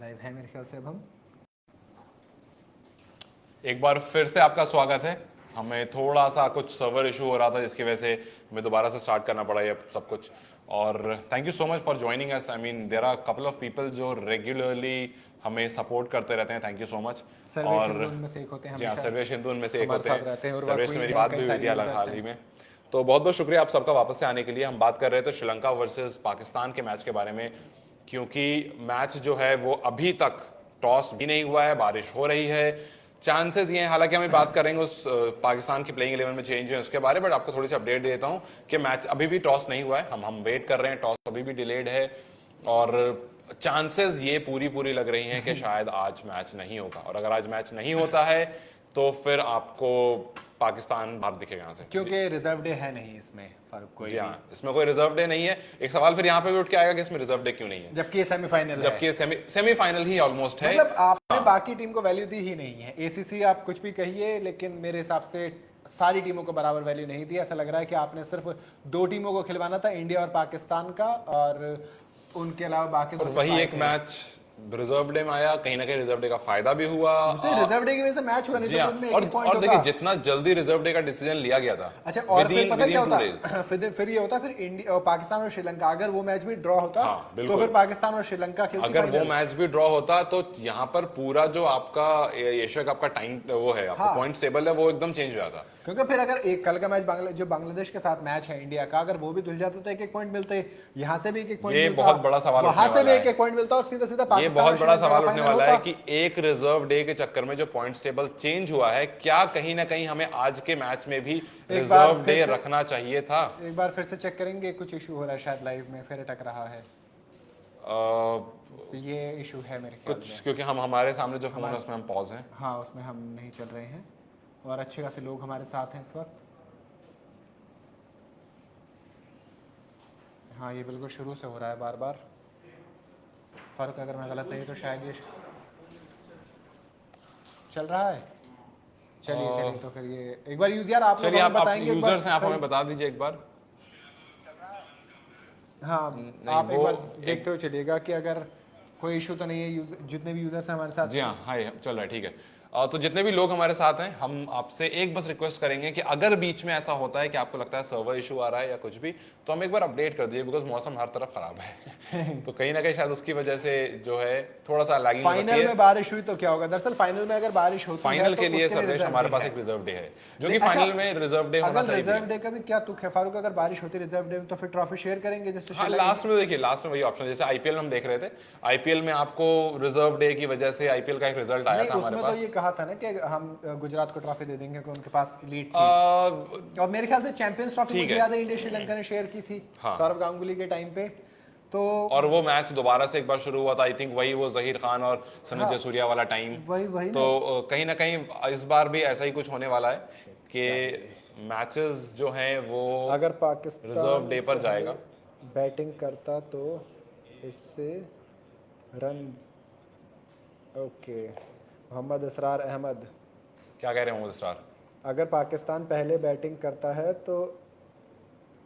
Live है मेरे ख्याल से अब हम। एक बार फिर से आपका स्वागत है। हमें थोड़ा सा कुछ सर्वर इशू हो रहा था जिसकी वजह से हमें दोबारा से स्टार्ट करना पड़ा ये सब कुछ। और thank you so much for joining us. I mean there are couple of people जो रेगुलरली हमें सपोर्ट करते रहते हैं। Thank you so much. Sarvesh और हिंदू उनमें से एक होते हैं, जी हाँ, हमेशा सर्वेश हिंदू उनमें से एक हमारे होते साथ रहते हैं और सर्वेश से वह मेरी क्वीन बात हैं, भी कई हुई थी सारी हाल users ही हैं। में। तो बहुत बहुत शुक्रिया आप सबका वापस से आने के लिए। हम बात कर रहे थे श्रीलंका वर्सेस पाकिस्तान के मैच के बारे में, क्योंकि मैच जो है वो अभी तक टॉस भी नहीं हुआ है, बारिश हो रही है। चांसेस ये हैं, हालांकि हमें बात करेंगे उस पाकिस्तान की प्लेइंग 11 में चेंज हुए उसके बारे में, बट आपको थोड़ी सी अपडेट देता हूं कि मैच अभी भी टॉस नहीं हुआ है। हम वेट कर रहे हैं, टॉस अभी भी डिलेड है और चांसेस ये पूरी पूरी लग रही हैं कि शायद आज मैच नहीं होगा। और अगर आज मैच नहीं होता है तो फिर आपको पाकिस्तान बाहर दिखेगा यहाँ से, क्योंकि रिजर्व डे है नहीं इसमें फर्क कोई जी भी, हाँ, इसमें कोई रिजर्व डे नहीं है। एक सवाल फिर यहाँ पे भी उठ के आएगा कि इसमें रिजर्व डे क्यों नहीं है, जबकि ये सेमीफाइनल है। जबकि ये सेमीफाइनल ही ऑलमोस्ट है। मतलब आपने हाँ, बाकी टीम को वैल्यू दी ही नहीं है। एसीसी आप कुछ भी कहिए, लेकिन मेरे हिसाब से सारी टीमों को बराबर वैल्यू नहीं दी। ऐसा लग रहा है कि आपने सिर्फ दो टीमों को खिलवाना था, इंडिया और पाकिस्तान का, और उनके अलावा बाकी और तो वही सिपाही एक थे। मैच रिजर्व डे में आया, कहीं ना कहीं रिजर्व डे का फायदा भी हुआ। दूसरे रिजर्व डे की वजह से मैच हुआ, नहीं जी तो हाँ, खुद में एक और ही पॉइंट देखिए होता। जितना जल्दी रिजर्व डे का डिसीजन लिया गया था, अच्छा, और फिर पता क्या विदिन 2 डेज। होता फिर ये होता, फिर इंडिया और पाकिस्तान और श्रीलंका, अगर वो मैच भी ड्रॉ होता हाँ, तो बिल्कुल। फिर पाकिस्तान और श्रीलंका खेलती अगर वो फाइनल। मैच भी ड्रॉ होता तो यहाँ पर पूरा जो आपका एशिया कप का टाइम वो है, आपका हाँ। पॉइंट्स टेबल है, वो एकदम चेंज हो जाता। क्योंकि फिर अगर एक कल का मैच जो बांग्लादेश के साथ मैच है इंडिया का, अगर वो भी धुल जाता तो एक एक पॉइंट मिलते, यहाँ से भी एक एक पॉइंट ये मिलता, बहुत बड़ा सवाल वहां उठने से भी वाला एक है। एक पॉइंट मिलता और सीधा सीधा ये पाकिस्तान बहुत और बड़ा श्रीलंका सवाल का उठने फाइनल वाला है होता। कि एक रिजर्व डे के चक्कर में जो पॉइंट्स टेबल चेंज हुआ है, क्या कहीं ना कहीं हमें आज के मैच में भी रिजर्व डे रखना चाहिए था। एक बार फिर से चेक करेंगे, कुछ इशू हो रहा है शायद लाइव में, फिर अटक रहा है। तो ये इशू है मेरे ख्याल कुछ में। क्योंकि हमारे सामने जो फोन है उसमें हम पॉज हैं। हाँ, उसमें हम नहीं चल रहे हैं और अच्छे खासे लोग हमारे साथ हैं इस वक्त। हाँ, ये बिल्कुल शुरू से हो रहा है बार बार। फर्क अगर मैं गलत नहीं तो शायद ये चल रहा है। चलिए तो फिर ये एक बार यार आप लोग चलिए, हमें आप बताएंगे एक बार यूजर्स हैं, आप सही? हमें बता दीजिए एक बार। हाँ, नहीं, आप एक वो बार देखते हो चलिएगा कि अगर कोई इशू तो नहीं है। जितने भी यूजर्स हैं हमारे साथ। जी हाँ, हाय, चल रहा है, ठीक है। तो जितने भी लोग हमारे साथ हैं, हम आपसे एक बस रिक्वेस्ट करेंगे कि अगर बीच में ऐसा होता है कि आपको लगता है सर्वर इशू आ रहा है या कुछ भी, तो हम एक बार अपडेट कर दीजिए, बिकॉज मौसम हर तरफ खराब है। तो कहीं ना कहीं शायद उसकी वजह से जो है थोड़ा सा लैगिंग हो सकती फाइनल है। में बारिश हुई तो क्या होगा? दरअसल फाइनल में अगर बारिश होती है फाइनल तो के लिए उसके सर्वेश रिजर्व हमारे डे पास है। एक रिजर्व डे है, जो कि अच्छा, फाइनल में रिजर्व डे होना अगर चाहिए। रिजर्व डे का भी क्या तुक है फारूक? अगर बारिश होती रिजर्व डे में तो फिर ट्रॉफी शेयर करेंगे जैसे हाँ, श्रीलंका। लास्ट में देखिए, लास्ट में वही ऑप्शन, जैसे आईपीएल में हम देख रहे थे, आईपीएल में आपको रिजर्व डे की वजह से आईपीएल का एक रिजल्ट आया नहीं, था हमारे उसमें तो पास। ये कहा था ना कि हम गुजरात को ट्रॉफी दे देंगे क्योंकि उनके पास लीड थी। आ, और मेरे ख्याल से चैंपियंस ट्रॉफी ठीक मुझे है। याद है इंडिया श्रीलंका ने शेयर की थी हाँ। सौरव गांगुली के टाइम पे। तो और वो मैच दोबारा से एक बार शुरू हुआ था, आई थिंक वही वो जहीर खान और सनी हाँ, जयसूर्या वाला टाइम। वही तो कहीं ना कहीं इस बार भी ऐसा ही कुछ होने वाला है कि मैचेस जो हैं वो अगर पाकिस्तान रिजर्व डे पर जाएगा। बैटिंग करता तो इससे रन। ओके, मोहम्मद इसरार अहमद, क्या कह रहे हैं मोहम्मद इसरार? अगर पाकिस्तान पहले बैटिंग करता है तो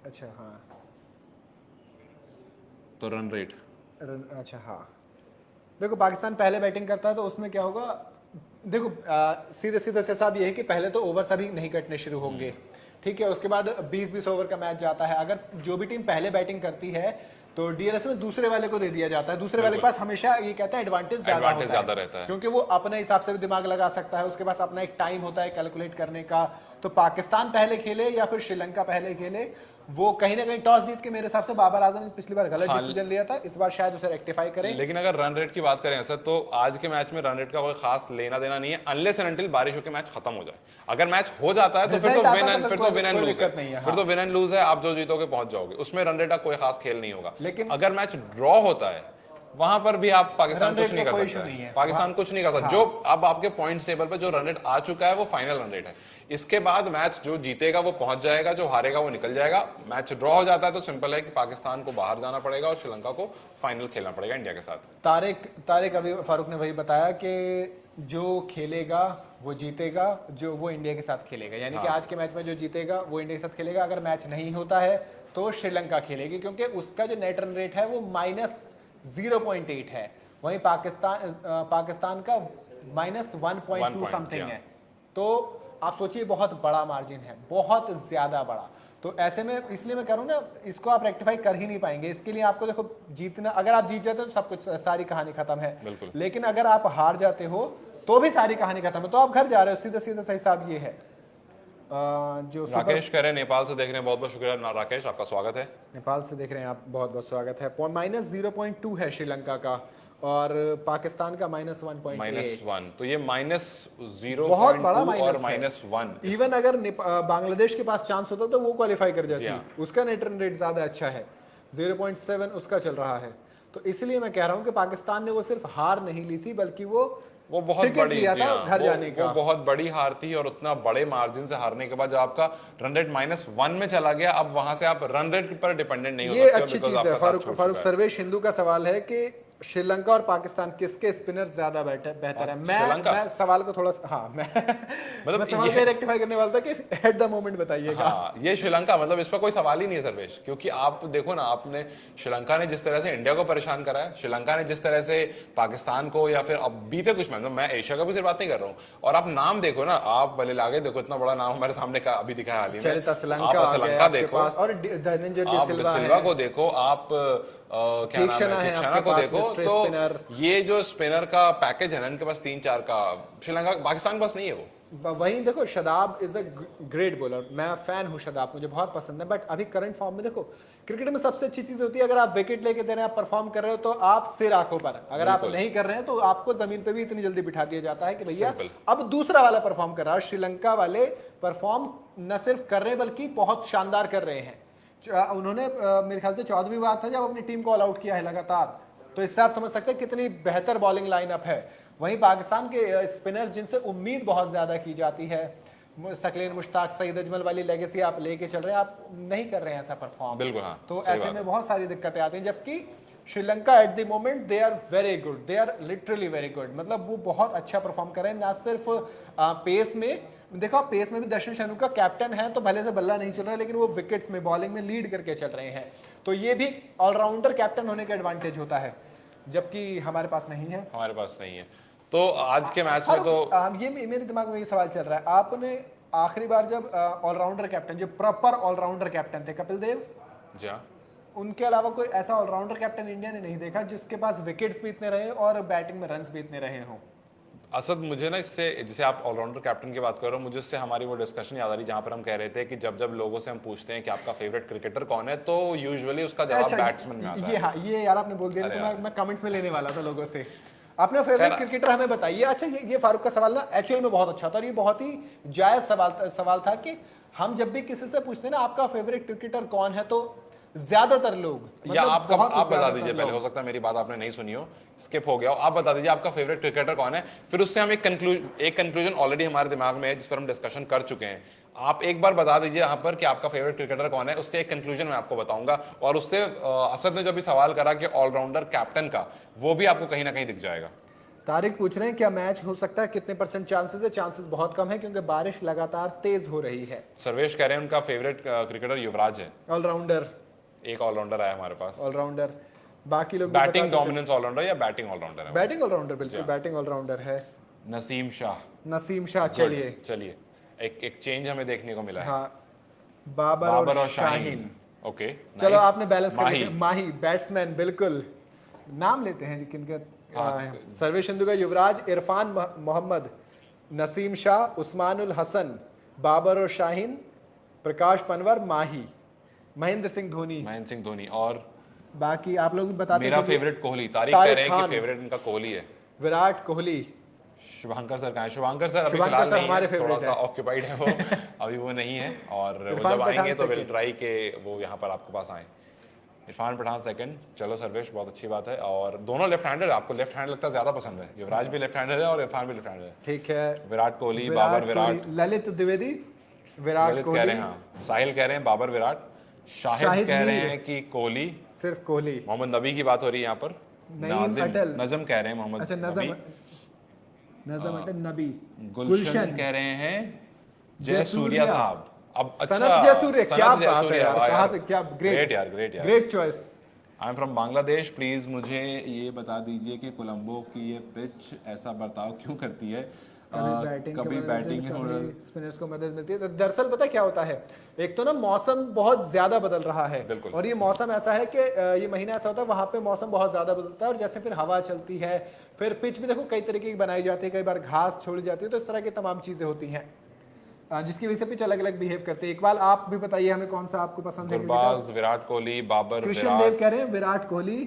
अच्छा हाँ तो रन रेट, अच्छा हाँ, देखो पाकिस्तान पहले बैटिंग करता है तो उसमें क्या होगा? देखो सीधे सीधे से हिसाब ये है कि पहले तो ओवर सभी नहीं कटने शुरू होंगे, ठीक है। उसके बाद 20-20 ओवर का मैच जाता है। अगर जो भी टीम पहले बैटिंग करती है तो डीएलएस में दूसरे वाले को दे दिया जाता है। दूसरे वाले के पास हमेशा ये कहता है एडवांटेज ज्यादा रहता है, क्योंकि वो अपने हिसाब से भी दिमाग लगा सकता है। उसके पास अपना एक टाइम होता है कैलकुलेट करने का। तो पाकिस्तान पहले खेले या फिर श्रीलंका पहले खेले, वो कहीं ना कहीं टॉस जीत के मेरे हिसाब से बाबर आजम ने पिछली बार गलत डिसीजन लिया था, इस बार शायद उसे रेक्टिफाई करें। लेकिन अगर रन रेट की बात करें सर, तो आज के मैच में रन रेट का कोई खास लेना देना नहीं है, अनलेस एंड अनटिल बारिश होकर मैच खत्म हो जाए। अगर मैच हो जाता है तो फिर तो विन एंड लूज है, फिर तो विन एंड लूज है, आप जो जीतोगे पहुंच जाओगे, उसमें रन रेट का कोई खास खेल नहीं होगा। लेकिन अगर मैच ड्रॉ होता है वहां पर भी आप पाकिस्तान कुछ नहीं कर सकते, पाकिस्तान कुछ नहीं कर सकता। जो अब आपके पॉइंट्स टेबल पे जो रन रेट आ चुका है वो फाइनल रन रेट है। इसके बाद मैच जो जीतेगा वो पहुंच जाएगा, जो हारेगा वो निकल जाएगा। मैच ड्रॉ हो जाता है तो सिंपल है कि पाकिस्तान को बाहर जाना पड़ेगा और श्रीलंका को फाइनल खेलना पड़ेगा इंडिया के साथ। तारिक अभी फारूक ने वही बताया कि जो खेलेगा वो जीतेगा, जो वो इंडिया के साथ खेलेगा, यानी कि आज के मैच में जो जीतेगा वो इंडिया के साथ खेलेगा। अगर मैच नहीं होता है तो श्रीलंका खेलेगी, क्योंकि उसका जो नेट रन रेट है वो -0.8 है। वहीं पाकिस्तान का -1.2 समथिंग है। तो आप सोचिए बहुत बड़ा मार्जिन है, बहुत ज्यादा बड़ा। तो ऐसे में इसलिए मैं कह रहा हूं ना, इसको आप रेक्टिफाई कर ही नहीं पाएंगे। इसके लिए आपको देखो जीतना, अगर आप जीत जाते हो तो सब कुछ, सारी कहानी खत्म है। लेकिन अगर आप हार जाते हो तो भी सारी कहानी खत्म है, तो आप घर जा रहे हो, सीधा सीधा सही हिसाब ये है। जो राकेश कह रहे हैं नेपाल से देख रहे हैं, बहुत बहुत शुक्रिया राकेश, आपका स्वागत है। नेपाल से देख रहे हैं आप, बहुत बहुत स्वागत है। -0.2 है श्रीलंका का और पाकिस्तान का -1.8। -1, तो ये -0.2 बहुत बड़ा और माइनस -1। इवन अगर बांग्लादेश के पास चांस होता तो वो क्वालिफाई कर जाती, उसका नेट रन रेट ज्यादा अच्छा है, 0.7 उसका चल रहा है। तो इसलिए मैं कह रहा हूं कि पाकिस्तान ने वो सिर्फ हार नहीं ली थी, बल्कि वो बहुत बड़ी लिया था घर जाने का। वो बहुत बड़ी हार थी, और उतना बड़े मार्जिन से हारने के बाद जब आपका रन रेट -1 में चला गया, अब वहां से आप रन रेट पर डिपेंडेंट नहीं हो सकते। ये अच्छी चीज है। फारूक सर्वेश हिंदू का सवाल है कि श्रीलंका और पाकिस्तान किसके स्पिनर ज्यादा बेहतर है। मैं सवाल को थोड़ा मतलब मैं सवाल को रेक्टिफाई करने वाला था कि एट द मोमेंट बताइएगा। हाँ, ये श्रीलंका, मतलब इस पर कोई सवाल ही नहीं है सर्वेश, क्योंकि आप देखो ना, आपने श्रीलंका ने जिस तरह से इंडिया को परेशान करा है, श्रीलंका ने जिस तरह से पाकिस्तान को, या फिर अब बीते कुछ मैच, मैं एशिया का भी सिर्फ बात नहीं कर रहा हूँ, और आप नाम देखो ना, आप वलील आगे देखो, इतना बड़ा नाम हमारे सामने का अभी दिखा हाल ही में, आप श्रीलंका देखो और सिल्वा को देखो, आप क्या नाम है, तीक्षणा को देखो, तो ये जो स्पिनर का पैकेज है ना इनके पास 3-4 का, श्रीलंका पाकिस्तान पास नहीं है वो। वहीं देखो Shadab is a great bowler, मैं फैन हूं शदाब, मुझे बहुत पसंद है, बट अभी करंट फॉर्म में देखो, क्रिकेट में सबसे अच्छी चीज होती है अगर आप विकेट लेके दे रहे हैं, आप परफॉर्म कर रहे हो तो आप सिर आंखों पर, अगर आप नहीं कर रहे हैं तो आपको जमीन पे भी इतनी जल्दी बिठा दिया जाता है कि भैया अब दूसरा वाला परफॉर्म कर रहा है। श्रीलंका वाले परफॉर्म न सिर्फ कर रहे हैं बल्कि बहुत शानदार कर रहे हैं। उन्होंने मेरे ख्याल से 14वीं बार था जब अपनी टीम को ऑल आउट किया है लगातार, तो इससे आप समझ सकते हैं कितनी बेहतर बॉलिंग लाइनअप है। वहीं पाकिस्तान के स्पिनर जिनसे उम्मीद बहुत ज्यादा की जाती है, सकलेन मुश्ताक, सईद अजमल वाली लेगेसी आप लेके चल रहे हैं, आप नहीं कर रहे हैं ऐसा परफॉर्म। बिल्कुल हाँ, तो ऐसे में बहुत सारी दिक्कतें आती हैं, जबकि Sri Lanka at the moment they are very good, they are literally very good, मतलब वो बहुत अच्छा परफॉर्म कर रहे हैं। ना सिर्फ पेस में, देखो पेस में भी दर्शन शनू का कैप्टन है तो भले से बल्ला नहीं चल रहा है, लेकिन वो विकेट्स में बॉलिंग में लीड करके चल रहे हैं, तो ये भी ऑलराउंडर कैप्टन होने का एडवांटेज होता है, जबकि हमारे पास नहीं है। हमारे पास नहीं है। तो आज के मैच में तो ये मेरे दिमाग में ये सवाल चल रहा है, आपने आखिरी बार जब ऑलराउंडर कैप्टन, जो प्रॉपर ऑलराउंडर कैप्टन थे, कपिल देव जी, उनके अलावा कोई ऐसा ऑलराउंडर कैप्टन इंडिया ने नहीं देखा जिसके पास विकेट्स भी इतने रहे और बैटिंग में रन्स भी इतने रहे हों। असद, मुझे ना इससे, जैसे आप ऑलराउंडर कैप्टन की बात कर रहे हो, मुझे इससे हमारी वो डिस्कशन याद आ रही जहां पर हम कह रहे थे कि जब जब लोगों से हम पूछते हैं कि आपका फेवरेट क्रिकेटर कौन है, तो यूजुअली उसका जवाब बैट्समैन में आता है। हाँ, ये यार आपने बोल दिया, तो मैं कमेंट्स में लेने वाला था लोगों से, अपना फेवरेट क्रिकेटर हमें बताइए। अच्छा, ये फारूक का सवाल ना एक्चुअल में बहुत अच्छा था, और ये बहुत ही जायज सवाल था कि हम जब भी किसी से पूछते हैं ना आपका फेवरेट क्रिकेटर कौन है, तो ज्यादातर लोग, या आप बता दीजिए पहले, हो सकता है मेरी बात आपने नहीं सुनी हो, स्किप हो गया हो, आप बता दीजिए आपका फेवरेट क्रिकेटर कौन है, फिर उससे हम एक कंक्लूजन ऑलरेडी हमारे दिमाग में है जिस पर हम डिस्कशन कर चुके हैं। आप एक बार बता दीजिए यहाँ पर कि आपका फेवरेट क्रिकेटर कौन है, उससे एक कंक्लूजन मैं आपको बताऊंगा, और उससे असद ने जो भी सवाल करा कि ऑलराउंडर कैप्टन का, वो भी आपको कहीं ना कहीं दिख जाएगा। तारिक पूछ रहे हैं क्या मैच हो सकता है, कितने % चांसेस है? चांसेस बहुत कम है क्योंकि बारिश लगातार तेज हो रही है। सर्वेश कह रहे हैं उनका फेवरेट क्रिकेटर युवराज है, ऑलराउंडर, एक ऑलराउंडर आया हमारे पास, ऑलराउंडर। बाकी लोग बैटिंग डोमिनेंस ऑलराउंडर या बैटिंग ऑलराउंडर है? बैटिंग ऑलराउंडर, बिल्कुल बैटिंग ऑलराउंडर है। नसीम शाह। चलिए एक चेंज हमें देखने को मिला है। हाँ, बाबर और शाहीन। ओके, चलो आपने बैलेंस कर लिया। माही बैट्समैन, बिल्कुल नाम लेते हैं किनके। सर्वेश हिंदू का युवराज, इरफान मोहम्मद, नसीम शाह, उस्मानुल हसन, बाबर और शाहीन, प्रकाश पनवर, माही, महेंद्र सिंह धोनी, और बाकी आप लोग भी बताते हैं। मेरा फेवरेट कोहली, तारिक कह रहे हैं कि फेवरेट इनका कोहली है। विराट कोहली। शुभंकर सर कहाँ है? शुभंकर सर अभी फिलहाल नहीं है, थोड़ा सा ऑक्यूपाइड है वो अभी वो नहीं है, और वो जब आएंगे तो विल ट्राई के वो यहाँ पर आपके पास आए। इरफान पठान सेकंड, चलो सर्वेश, बहुत अच्छी बात है, और दोनों लेफ्ट हैंडर, आपको लेफ्ट हैंड लगता है ज्यादा पसंद है, युवराज भी लेफ्ट हैंडर है और इरफान भी लेफ्ट हैंडर है। ठीक है, विराट कोहली, बाबर विराट, ललित द्विवेदी, विराट कोहली कह रहे हैं, हाँ, साहिल कह रहे हैं बाबर विराट, शाहिद कह रहे हैं कि कोहली, सिर्फ कोहली। मोहम्मद नबी की बात हो रही है यहाँ पर, नजम कह रहे हैं मोहम्मद, अच्छा नजम अटल नबी, गुलशन कह रहे हैं जयसूर्या साहब। अब अच्छा, सनत जयसूर्या, क्या बात है यार, कहां से, क्या ग्रेट यार, great choice. I am from Bangladesh, please मुझे ये बता दीजिए कि कोलंबो की ये पिच ऐसा बर्ताव क्यों करती है? कभी बैटिंग स्पिनर्स को मदद मिलती है। तो दरअसल पता है क्या होता है, एक तो ना मौसम बहुत ज्यादा बदल रहा है, बिल्कुल। और ये मौसम ऐसा है कि ये महीना ऐसा होता है वहां पे मौसम बहुत ज्यादा बदलता है, और जैसे फिर हवा चलती है, फिर पिच भी देखो कई तरीके की बनाई जाती है, कई बार घास छोड़ी जाती है, तो इस तरह की तमाम चीजें होती हैं जिसकी वजह से पिच अलग अलग बिहेव करती है। इकबाल आप भी बताइए हमें कौन सा आपको पसंद है? गुरबाज, विराट कोहली, बाबर, कृष्ण देव कह रहे हैं विराट कोहली,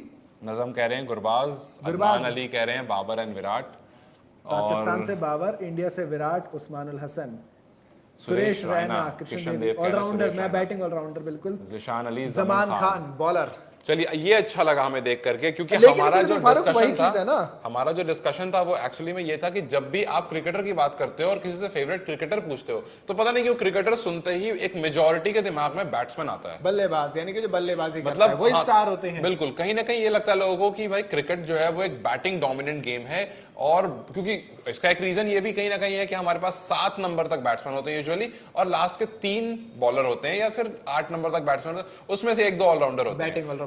नजम कह रहे हैं गुरबाज, अदनान अली कह रहे हैं बाबर एंड विराट, पाकिस्तान से बाबर, इंडिया से विराट, उस्मानुल हसन, सुरेश रैना, कृष्ण देव ऑलराउंडर, मैं बैटिंग ऑलराउंडर बिल्कुल, जिशान अली, जमान खान बॉलर। चलिए ये अच्छा लगा हमें देख करके, क्योंकि हमारा जो डिस्कशन था वो एक्चुअली में ये था कि जब भी आप क्रिकेटर की बात करते हो और किसी से फेवरेट क्रिकेटर पूछते हो तो पता नहीं क्यों क्रिकेटर सुनते ही एक मेजॉरिटी के दिमाग में बैट्समैन आता है, बल्लेबाज, यानी कि जो बल्लेबाजी मतलब वही स्टार होते हैं। बिल्कुल, कहीं ना कहीं ये लगता है लोगों को कि भाई क्रिकेट जो है वो एक बैटिंग डोमिनेंट गेम है, और क्योंकि इसका एक रीजन ये भी कहीं ना कहीं है कि हमारे पास 7 नंबर तक बैट्समैन होते हैं यूजुअली, और लास्ट के 3 बॉलर होते हैं, या फिर 8 नंबर तक बैट्समैन होते हैं, उसमें से 1-2 ऑलराउंडर होते हैं।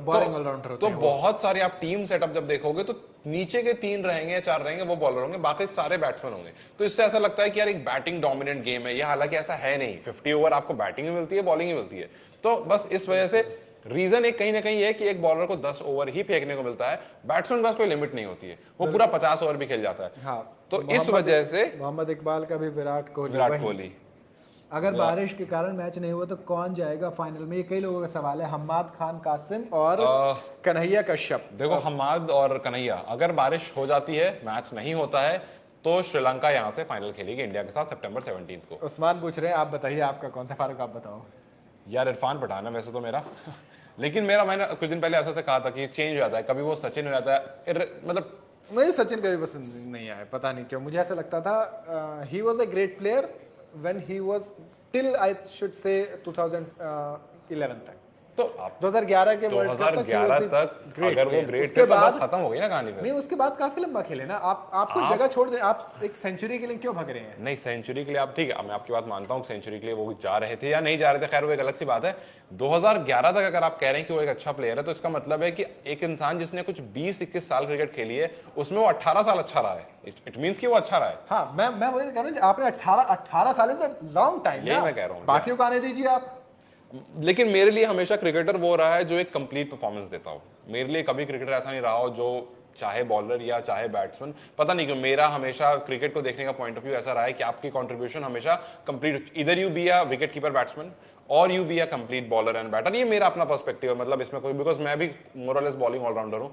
तो बहुत सारे आप टीम सेटअप जब देखोगे तो नीचे के 3 रहेंगे या 4 रहेंगे वो बॉलर होंगे, बाकी सारे बैट्समैन होंगे। तो इससे ऐसा लगता है कि यार एक बैटिंग डोमिनेंट गेम है ये, हालांकि ऐसा है नहीं। 50 ओवर आपको बैटिंग भी मिलती है, बॉलिंग ही मिलती है। तो बस इस वजह से रीजन एक कहीं ना कहीं है कि एक बॉलर को 10 ओवर ही फेंकने को मिलता है, बैट्समैन के पास कोई लिमिट नहीं होती है, वो पूरा 50 ओवर भी खेल जाता है। हाँ, तो इस वजह से मोहम्मद इकबाल का भी विराट कोहली। अगर बारिश के कारण मैच नहीं हुआ तो कौन जाएगा फाइनल में? ये कई लोगों का सवाल है। हम्माद खान कासिम और कन्हैया कश्यप। देखो हम्माद और कन्हैया, अगर बारिश हो जाती है, मैच नहीं होता है, तो श्रीलंका यहाँ से फाइनल खेलेगी इंडिया के साथ सितंबर 17 को। उस्मान पूछ रहे हैं, आप बताइए आपका कौन सा? फारूक आप बताओ। यार इरफान पठान है वैसे तो मेरा लेकिन मेरा, मैंने कुछ दिन पहले ऐसा से कहा था कि चेंज हो जाता है, कभी वो सचिन हो जाता है, मतलब मुझे सचिन कभी पसंद नहीं आया, पता नहीं क्यों। मुझे ऐसा लगता था he was a great player when he was till I should say 2011 तक। तो 2011 के वर्ल्ड कप तक अगर वो ग्रेट थे तो बस खत्म हो गई ना कहानी। नहीं, उसके बाद काफी लंबा खेले ना। आपको जगह छोड़ दे, आप एक सेंचुरी के लिए क्यों भाग रहे हैं? नहीं, सेंचुरी के लिए आप, ठीक है मैं आपकी बात मानता हूँ, सेंचुरी के लिए वो जा रहे थे या नहीं जा रहे थे, खैर वो एक अलग सी बात है। 2011 तक अगर आप कह रहे हैं कि वो एक अच्छा प्लेयर है, तो इसका मतलब है कि एक इंसान जिसने कुछ 20-21 साल क्रिकेट खेली है, उसमें वो 18 साल अच्छा रहा है। इट मींस कि वो अच्छा रहा है। हाँ, मैं वही कह रहा हूँ, आपने 18 साल इज अ लॉन्ग टाइम। यही मैं कह रहा हूँ, बाकियों को आने दीजिए आप। लेकिन मेरे लिए हमेशा क्रिकेटर वो रहा है जो एक कंप्लीट परफॉर्मेंस देता हो। मेरे लिए कभी क्रिकेटर ऐसा नहीं रहा हो जो चाहे बॉलर या चाहे बैट्समैन, पता नहीं क्यों मेरा हमेशा क्रिकेट को देखने का पॉइंट ऑफ व्यू ऐसा रहा है कि आपकी कंट्रीब्यूशन हमेशा कंप्लीट, इधर you be a wicket keeper batsman और you be a complete bowler and batter. ये मेरा अपना पर्सपेक्टिव है, मतलब इसमें कोई, बिकॉज मैं भी मोर और लेस बॉलिंग ऑलराउंडर हूं,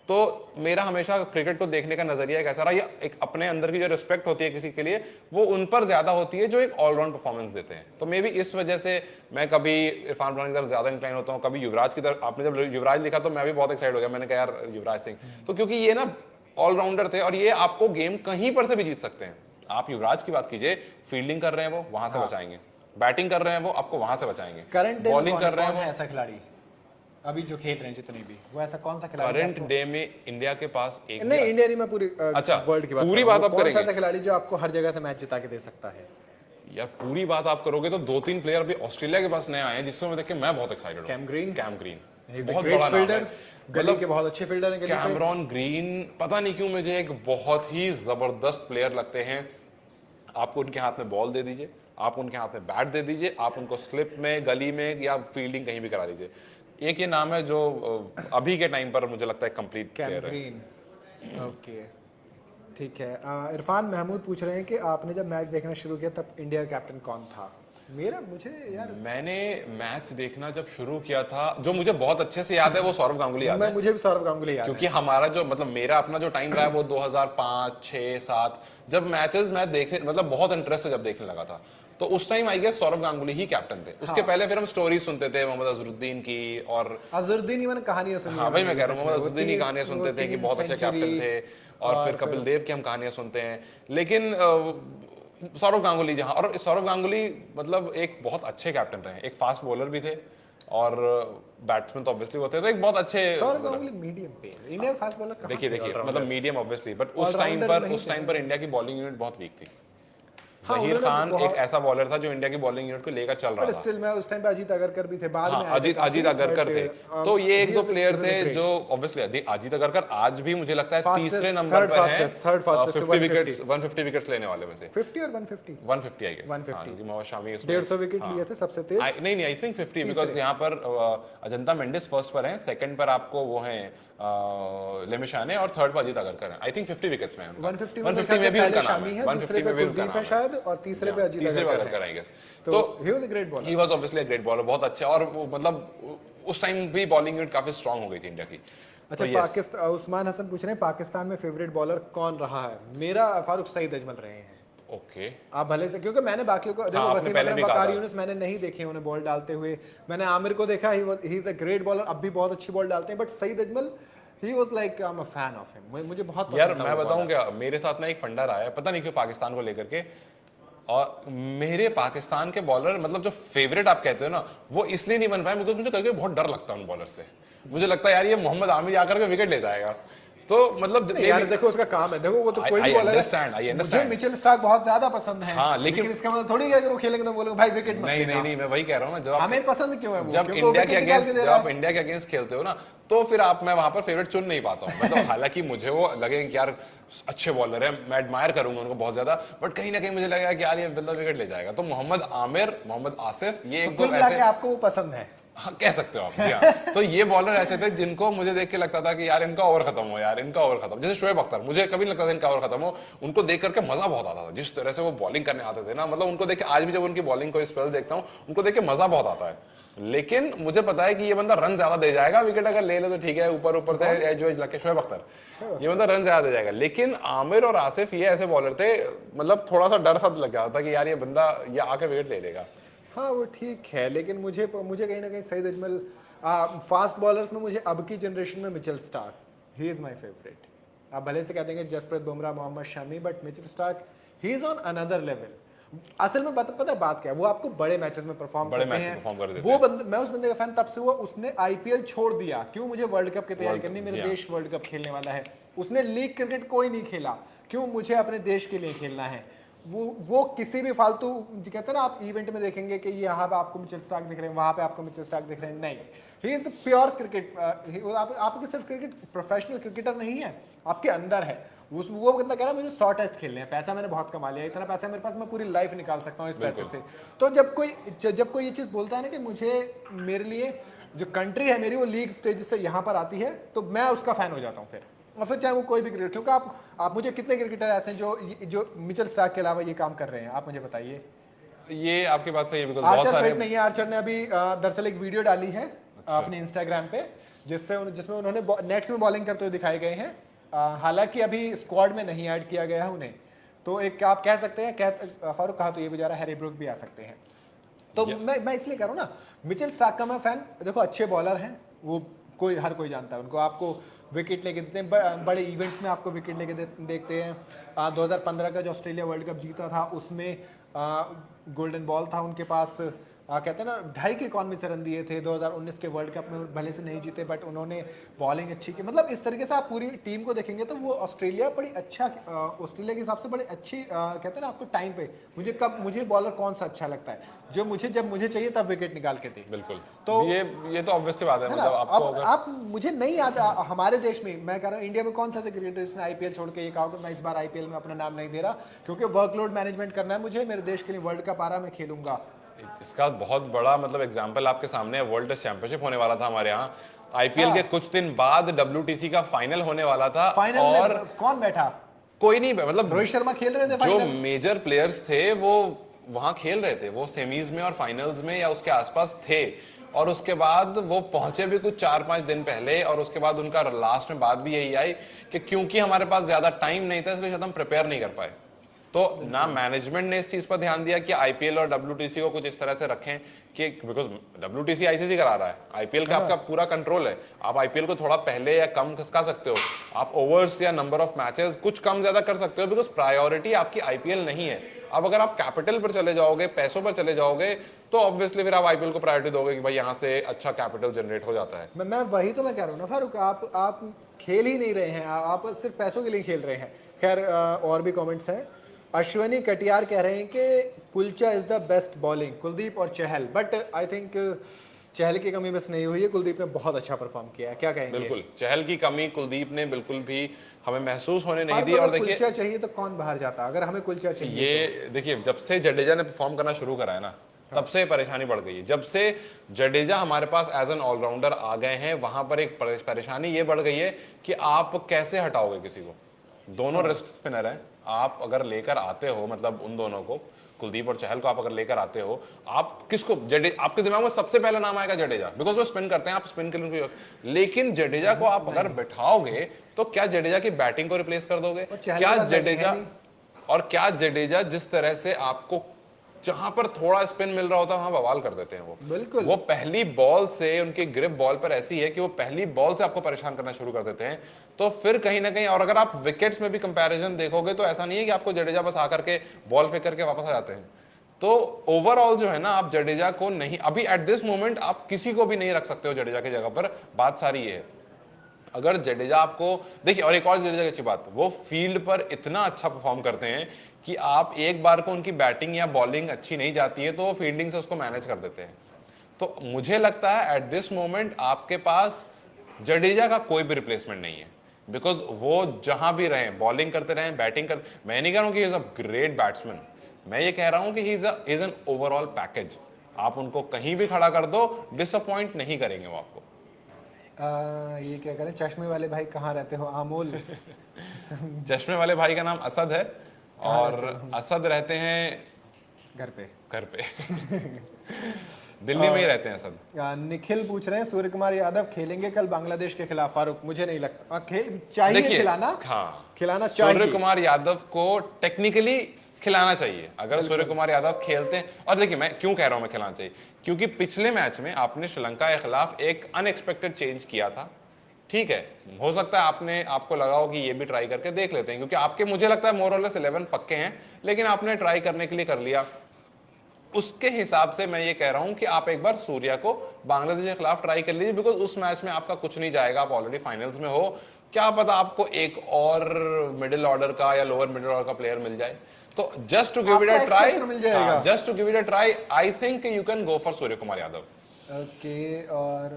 तो मेरा हमेशा क्रिकेट को देखने का नजरिया एक ऐसा रहा, या एक अपने अंदर की जो रिस्पेक्ट होती है किसी के लिए, वो उन पर ज्यादा होती है जो एक ऑलराउंड परफॉर्मेंस देते हैं। तो मे भी इस वजह से मैं कभी इरफान पठान की तरफ ज्यादा इंक्लाइन होता हूँ, कभी युवराज की तरफ। आपने जब युवराज लिखा तो मैं भी बहुत एक्साइट हो गया, मैंने कहा यार युवराज सिंह, तो क्योंकि ये ना ऑलराउंडर थे और ये आपको गेम कहीं पर से भी जीत सकते हैं। आप युवराज की बात कीजिए, फील्डिंग कर रहे हैं वो वहां से बचाएंगे, बैटिंग कर रहे हैं वो आपको वहां से बचाएंगे, बॉलिंग कर रहे हैं वो। ऐसा खिलाड़ी अभी जो खेल रहे हैं जितने भी, वो ऐसा कौन सा खिलाड़ी करंट डे में इंडिया के पास एक नहीं, इंडिया नहीं, मैं पूरी अच्छा वर्ल्ड की बात पूरी बात आप करेंगे। कौन सा खिलाड़ी जो आपको हर जगह से मैच जिता के दे सकता है? यार पूरी बात आप करोगे तो 2-3 प्लेयर अभी ऑस्ट्रेलिया के पास नए आए हैं जिसको मैं देख के मैं बहुत एक्साइटेड हूं। कैम ग्रीन बहुत बड़ा फील्डर, गली के बहुत अच्छे फील्डर हैं। कैमरॉन ग्रीन पता नहीं क्यों मुझे एक बहुत ही जबरदस्त प्लेयर लगते हैं। आपको उनके हाथ में बॉल दे दीजिए, आप उनके हाथ में बैट दे दीजिए, आप उनको स्लिप में, गली में या फील्डिंग कहीं भी करा दीजिए। एक ये नाम है जो अभी के टाइम पर मुझे लगता है कंप्लीट प्लेयर है। ओके, ठीक है। इरफान महमूद पूछ रहे हैं कि आपने जब मैच देखना शुरू किया तब इंडिया का कैप्टन कौन था? मैंने मैच देखना जब शुरू किया था, जो मुझे बहुत अच्छे से याद है वो सौरव गांगुली याद है। मुझे भी सौरव गांगुली याद है, क्योंकि हमारा जो, मतलब मेरा अपना जो टाइम रहा है वो 2005, 6, 7 जब मैचेस मैं देखने, मतलब बहुत इंटरेस्ट से जब देखने लगा था, तो उस time I guess Sourav Ganguly ही कैप्टन थे। उसके पहले फिर हम स्टोरी सुनते थे मोहम्मद अजहरुद्दीन की, और अजहरुद्दीन कहानियां सुनी। हाँ भाई मैं कह रहा हूँ, मोहम्मद अजहरुद्दीन की कहानियां सुनते थे कि बहुत अच्छे कैप्टन थे, और फिर कपिल देव की हम कहानियां सुनते हैं। लेकिन सौरव गांगुली जहां, और सौरव गांगुली मतलब एक बहुत अच्छे कैप्टन रहे, एक फास्ट बॉलर भी थे और बैट्समैन तो ऑब्वियसली होते थे, तो एक बहुत अच्छे सौरव गांगुली मीडियम पे, इंडिया फास्ट बॉलर कहां? देखिए मतलब मीडियम ऑब्वियसली, बट उस टाइम पर इंडिया की बॉलिंग यूनिट बहुत वीक थी। जहीर उन्होंने खान बहुत- एक ऐसा बॉलर था जो इंडिया की बॉलिंग यूनिट को लेकर चल रहा बट था। स्टिल मैं उस टाइम पे अजीत अगरकर भी थे, बाद हाँ, में आए थे अजीत काफी, अगरकर but, थे। तो ये एक he दो was a- player he was थे a great. जो ऑब्वियसली अजीत अगरकर आज भी मुझे लगता है Fastest, तीसरे नंबर third पर हैं fastest, third fastest to 50 wickets 150 wickets लेने वाले में से 50 और 150 150 आई गेस 150 क्योंकि मोहम्मद शामी उसमें 150 विकेट लिए थे सबसे तेज। नहीं नहीं आई थिंक 50 बिकॉज यहाँ पर अजंता मेंडिस फर्स्ट पर हैं, सेकंड पर आपको वो हैं लेमिशाने और थर्ड पर अजीत अगरकर हैं। आई थिंक 50 विकेट्स में हैं उनका। 150 में भी पहले उनका नाम शामी है, है, 150 दूसरे में पे भी उनका कुलदीप नाम है शायद, और तीसरे पे अजीत तीसरे पे अगरकर अगरकर है। I guess. तो he was a great bowler. He was obviously a great bowler, बहुत अच्छे, और वो मतलब उस टाइम भी बॉलिंग यूनिट काफी स्ट्रांग हो गई थी इंडिया की। अच्छा, तो yes, पाकिस्तान, उस्मान हसन पूछ रहे हैं पाकिस्तान में फेवरेट बॉलर कौन रहा है? मेरा फारूक सईद अजमल रहे हैं। ओके आप भले से, क्योंकि मैंने बाकियों को देखो, आपने वसीम पहले अकरम, भी कहा वकार था। यूनिस मैंने नहीं देखे उन्हें बॉल डालते हुए। मैंने आमिर को देखा, he is a great bowler, अब भी बहुत अच्छी बॉल डालते हैं, but Saeed Ajmal he was like I am a fan of him, मुझे बहुत पसंद यार था मैं वो बताऊं bowler। क्या, मेरे साथ ना एक फंडा रहा है, पता नहीं क्यों पाकिस्तान को लेकर के, और मेरे पाकिस्तान के बॉलर मतलब जो फेवरेट आप कहते हो ना, वो इसलिए नहीं बन पाए बिकॉज मुझे कभी बहुत डर लगता है उन बॉलर से। मुझे लगता है यार ये मोहम्मद आमिर आकर के विकेट ले जाएगा, तो मतलब यार देखो उसका काम है, देखो वो तो कोई भी बॉलर है। मुझे मिचेल स्टार्क बहुत ज्यादा पसंद है, हाँ, लेकिन लेकिन इसका मतलब थोड़ी है कि वो खेलेंगे तो बोलोगे भाई विकेट मत नहीं लेना। नहीं नहीं, मैं वही कह रहा हूँ ना, जब हमें पसंद क्यों है वो? जब क्योंकि वो इंडिया के wicket निकाल अगेंस्ट के दे जब रहा आप है। इंडिया के अगेंस्ट खेलते हो ना, तो फिर आप मैं वहां पर फेवरेट चुन नहीं पाता हूँ। मतलब हालांकि मुझे वो लगे कि यार अच्छे बॉलर है, मैं एडमायर करूंगा उनको बहुत ज्यादा, बट कहीं ना कहीं मुझे लगेगा कि यार ये बंदा विकेट ले जाएगा। तो मोहम्मद आमिर, मोहम्मद आसिफ, ये एक कुल दो मिला के ऐसे, आपको वो पसंद है? हाँ कह सकते हो आप जी हाँ। तो ये बॉलर ऐसे थे जिनको मुझे देख के लगता था कि यार इनका ओवर खत्म हो, यार इनका ओवर खत्म। जैसे शोएब अख्तर, मुझे कभी नहीं लगता था इनका ओवर खत्म हो, उनको देख करके मजा बहुत आता था जिस तरह से वो बॉलिंग करने आते थे ना, मतलब उनको देख के आज भी जब उनकी बॉलिंग को स्पेल देखता हूँ, उनको देख के मजा बहुत आता है। लेकिन मुझे पता है कि ये बंदा रन ज्यादा दे जाएगा, विकेट अगर ले ले तो ठीक है, ऊपर ऊपर से एज वेज लगे, शोएब अख्तर, ये बंदा रन ज्यादा दे जाएगा। लेकिन आमिर और आसिफ ये ऐसे बॉलर थे, मतलब थोड़ा सा डर सा लग जाता था कि यार ये बंदा ये आके विकेट ले लेगा। हाँ वो ठीक है, लेकिन मुझे कहीं ना कहीं सईद अजमल, फास्ट बॉलर्स में मुझे अब की जनरेशन में Mitchell Starc, he is my favourite. आप भले से कह देंगे Jasprit Bumrah, Mohammed Shami, but Mitchell Starc he is on another level. असल में पता है बात क्या है, वो आपको बड़े मैचेस में परफॉर्म बड़े करते मैच हैं। परफॉर्म कर देते वो बंदा, मैं उस बंदे का फैन तब से हुआ, उसने आईपीएल छोड़ दिया, क्यों? मुझे वर्ल्ड कप की तैयारी वर्ल्ड- करनी, मेरे जी हाँ। देश वर्ल्ड कप खेलने वाला है। उसने लीग क्रिकेट कोई नहीं खेला, क्यों? मुझे अपने देश के लिए खेलना है। वो किसी भी फालतू, कहते हैं ना, आप इवेंट में देखेंगे कि यहाँ पे आपको मिचेल स्टार्क दिख रहे हैं, वहां पे आपको मिचेल स्टार्क दिख रहे हैं, नहीं। He is pure cricket. आपके सिर्फ क्रिकेट प्रोफेशनल क्रिकेटर नहीं है, आपके अंदर है। वो बंदा कह रहा है मुझे 100 टेस्ट खेलने हैं, पैसा मैंने बहुत कमा लिया, इतना पैसा मेरे पास, मैं पूरी लाइफ निकाल सकता हूँ इस पैसे से। तो जब कोई ये चीज बोलता है ना कि मुझे, मेरे लिए जो कंट्री है मेरी, वो लीग स्टेज से यहाँ पर आती है, तो मैं उसका फैन हो जाता हूँ फिर। और फिर चाहे वो कोई भी क्रिकेटर, क्योंकि आप मुझे कितने क्रिकेटर ऐसे हैं जो मिचेल स्टार्क के अलावा ये काम कर रहे हैं, आप मुझे बताइए। ये आपकी बात सही है, बिकॉज बहुत आर्चर सारे फिट नहीं है। आर्चर ने अभी दरअसल एक वीडियो डाली है अपने इंस्टाग्राम पे, जिसमें उन्होंने नेट्स में बॉलिंग करते हुए दिखाए गए हैं। हालांकि अभी स्क्वाड में नहीं ऐड किया गया है उन्हें, तो एक आप कह सकते हैं, फारूक कहा तो ये बेचारा हैरी ब्रूक भी आ सकते हैं। तो मैं इसलिए कह रहा हूँ ना, मिचेल स्टार्क का मैं फैन, देखो अच्छे बॉलर हैं वो, हर कोई जानता है उनको। आपको विकेट लेके देते हैं, बड़े इवेंट्स में आपको विकेट लेके देखते हैं। 2015 का जो ऑस्ट्रेलिया वर्ल्ड कप जीता था, उसमें गोल्डन बॉल था उनके पास। कहते हैं ना 2.5 के इकॉनमी से रन दिए थे। 2019 के वर्ल्ड कप में भले से नहीं जीते, बट उन्होंने बॉलिंग अच्छी की। मतलब इस तरीके से आप पूरी टीम को देखेंगे तो वो ऑस्ट्रेलिया बड़ी अच्छा, ऑस्ट्रेलिया के हिसाब से बड़ी अच्छी, कहते हैं ना आपको टाइम पे, मुझे बॉलर कौन सा अच्छा लगता है, जो जब मुझे चाहिए तब विकेट निकाल के दे। बिल्कुल, तो ये तो ऑब्वियस सी बात है, है ना। मतलब आपको आप मुझे नहीं याद, हमारे देश में, मैं कह रहा हूँ इंडिया में कौन सा क्रिकेटर जिसने आईपीएल छोड़ के ये कहा कि मैं इस बार आईपीएल में अपना नाम नहीं दे रहा, क्योंकि वर्कलोड मैनेजमेंट करना है मुझे, मेरे देश के लिए वर्ल्ड कप आ रहा, मैं खेलूंगा। इसका बहुत बड़ा मतलब एग्जांपल आपके सामने है, वर्ल्ड टेस्ट चैंपियनशिप होने वाला था हमारे यहाँ, आईपीएल के कुछ दिन बाद डब्ल्यूटीसी का फाइनल होने वाला था, फाइनल और में कौन बैठा? कोई नहीं, मतलब रोहित शर्मा खेल रहे थे जो फाइनल। मेजर प्लेयर्स थे वो वहां खेल रहे थे, वो सेमीज में और फाइनल्स में या उसके आसपास थे, और उसके बाद वो पहुंचे भी कुछ 4-5 दिन पहले, और उसके बाद उनका लास्ट में बात भी यही आई कि क्योंकि हमारे पास ज्यादा टाइम नहीं था, इसलिए शायद हम प्रिपेयर नहीं कर पाए। तो ना मैनेजमेंट ने इस चीज पर ध्यान दिया कि आईपीएल और डब्ल्यूटीसी को कुछ इस तरह से रखें कि, बिकॉज डब्ल्यूटीसी आईसीसी करा रहा है, आईपीएल का आपका पूरा कंट्रोल है, आप आईपीएल को थोड़ा पहले या कम खसका सकते हो, आप ओवर्स या नंबर ऑफ मैचेस कुछ कम ज्यादा कर सकते हो, बिकॉज प्रायोरिटी आपकी आईपीएल नहीं है। अब अगर आप कैपिटल पर चले जाओगे, पैसों पर चले जाओगे, तो ऑब्वियसली फिर आप आईपीएल को प्रायोरिटी दोगे कि भाई यहाँ से अच्छा कैपिटल जनरेट हो जाता है। मैं वही तो मैं कह रहा हूँ ना फारूक, आप खेल ही नहीं रहे हैं, आप सिर्फ पैसों के लिए खेल रहे हैं। खैर और भी कमेंट्स हैं। अश्वनी कटियार कह रहे हैं कि kulcha is the best bowling, Kuldeep और चहल, बट आई थिंक चहल की कमी बस नहीं हुई है, कुलदीप ने बहुत अच्छा परफॉर्म किया है, क्या कहेंगे? बिल्कुल, चहल की कमी कुलदीप ने बिल्कुल भी हमें महसूस होने नहीं दी। अगर और देखिए कुलचा चाहिए तो कौन बाहर जाता, अगर हमें कुलचा चाहिए ये देखिए, जब से जडेजा ने परफॉर्म करना शुरू करा है ना, तब से परेशानी बढ़ गई है। जब से जडेजा हमारे पास एज एन ऑलराउंडर आ गए हैं, वहां पर एक परेशानी ये बढ़ गई है कि आप कैसे हटाओगे किसी को। दोनों रिस्ट स्पिनर हैं, आप अगर लेकर आते हो, मतलब उन दोनों को, कुलदीप और चहल को आप अगर लेकर आते हो, आप किसको आपके दिमाग में सबसे पहला नाम आएगा जडेजा, बिकॉज वो स्पिन करते हैं, आप स्पिन के लिए। लेकिन जडेजा को आप अगर बिठाओगे तो क्या जडेजा की बैटिंग को रिप्लेस कर दोगे? क्या जडेजा, और क्या जडेजा जिस तरह से आपको जहां पर थोड़ा स्पिन मिल रहा होता है वहां बवाल कर देते हैं वो। बिल्कुल, वो पहली बॉल से उनकी ग्रिप बॉल पर ऐसी है कि वो पहली बॉल से आपको परेशान करना शुरू कर देते हैं। तो फिर कहीं ना कहीं, और अगर आप विकेट्स में भी कंपैरिजन देखोगे तो ऐसा नहीं है कि आपको जडेजा बस आकर के बॉल फेंक करके वापस आ जाते हैं। तो ओवरऑल जो है ना, आप जडेजा को नहीं, अभी एट दिस मोमेंट आप किसी को भी नहीं रख सकते हो जडेजा की जगह पर। बात सारी ये है, अगर जडेजा आपको देखिए, और एक और जडेजा की अच्छी बात, वो फील्ड पर इतना अच्छा परफॉर्म करते हैं कि आप एक बार को उनकी बैटिंग या बॉलिंग अच्छी नहीं जाती है तो वो फील्डिंग से उसको मैनेज कर देते हैं। तो मुझे लगता है एट दिस मोमेंट आपके पास जडेजा का कोई भी रिप्लेसमेंट नहीं है, बिकॉज वो जहां भी रहे, बॉलिंग करते रहे, बैटिंग कर, मैं नहीं कह रहा हूं कि ही इज अ ग्रेट बैट्समैन, मैं ये कह रहा हूं कि he is an overall package. आप उनको कहीं भी खड़ा कर दो, डिसअपॉइंट नहीं करेंगे वो आपको। ये क्या करें, चश्मे वाले भाई कहाँ रहते हो आमोल? चश्मे वाले भाई का नाम असद है, और असद रहते हैं घर पे, घर पे दिल्ली में ही रहते हैं असद। निखिल पूछ रहे हैं सूर्य कुमार यादव खेलेंगे कल बांग्लादेश के खिलाफ? फारूक, मुझे नहीं लगता। खेल चाहिए, खिलाना, हाँ, खिलाना चाहिए। सूर्य कुमार यादव को टेक्निकली खिलाना चाहिए अगर सूर्य कुमार यादव खेलते हैं। और देखिए, मैं क्यों कह रहा हूं मैं खिलाना चाहिए, क्योंकि पिछले मैच में आपने श्रीलंका के खिलाफ एक अनएक्सपेक्टेड चेंज किया था। ठीक है, हो सकता है आपको लगा हो कि ये भी ट्राई करके देख लेते हैं, क्योंकि आपके, मुझे लगता है मोर और लेस 11 पक्के हैं, लेकिन आपने ट्राई करने के लिए कर लिया। उसके हिसाब से मैं ये कह रहा हूं कि आप एक बार सूर्या को बांग्लादेश के खिलाफ ट्राई कर लीजिए, बिकॉज उस मैच में आपका कुछ नहीं जाएगा, आप ऑलरेडी फाइनल्स में हो। क्या पता आपको एक और मिडिल ऑर्डर का या लोअर मिडिल ऑर्डर का प्लेयर मिल जाए। तो just to give it a try, just to give it a try, I think you can go for Surya Kumar Yadav. Okay, और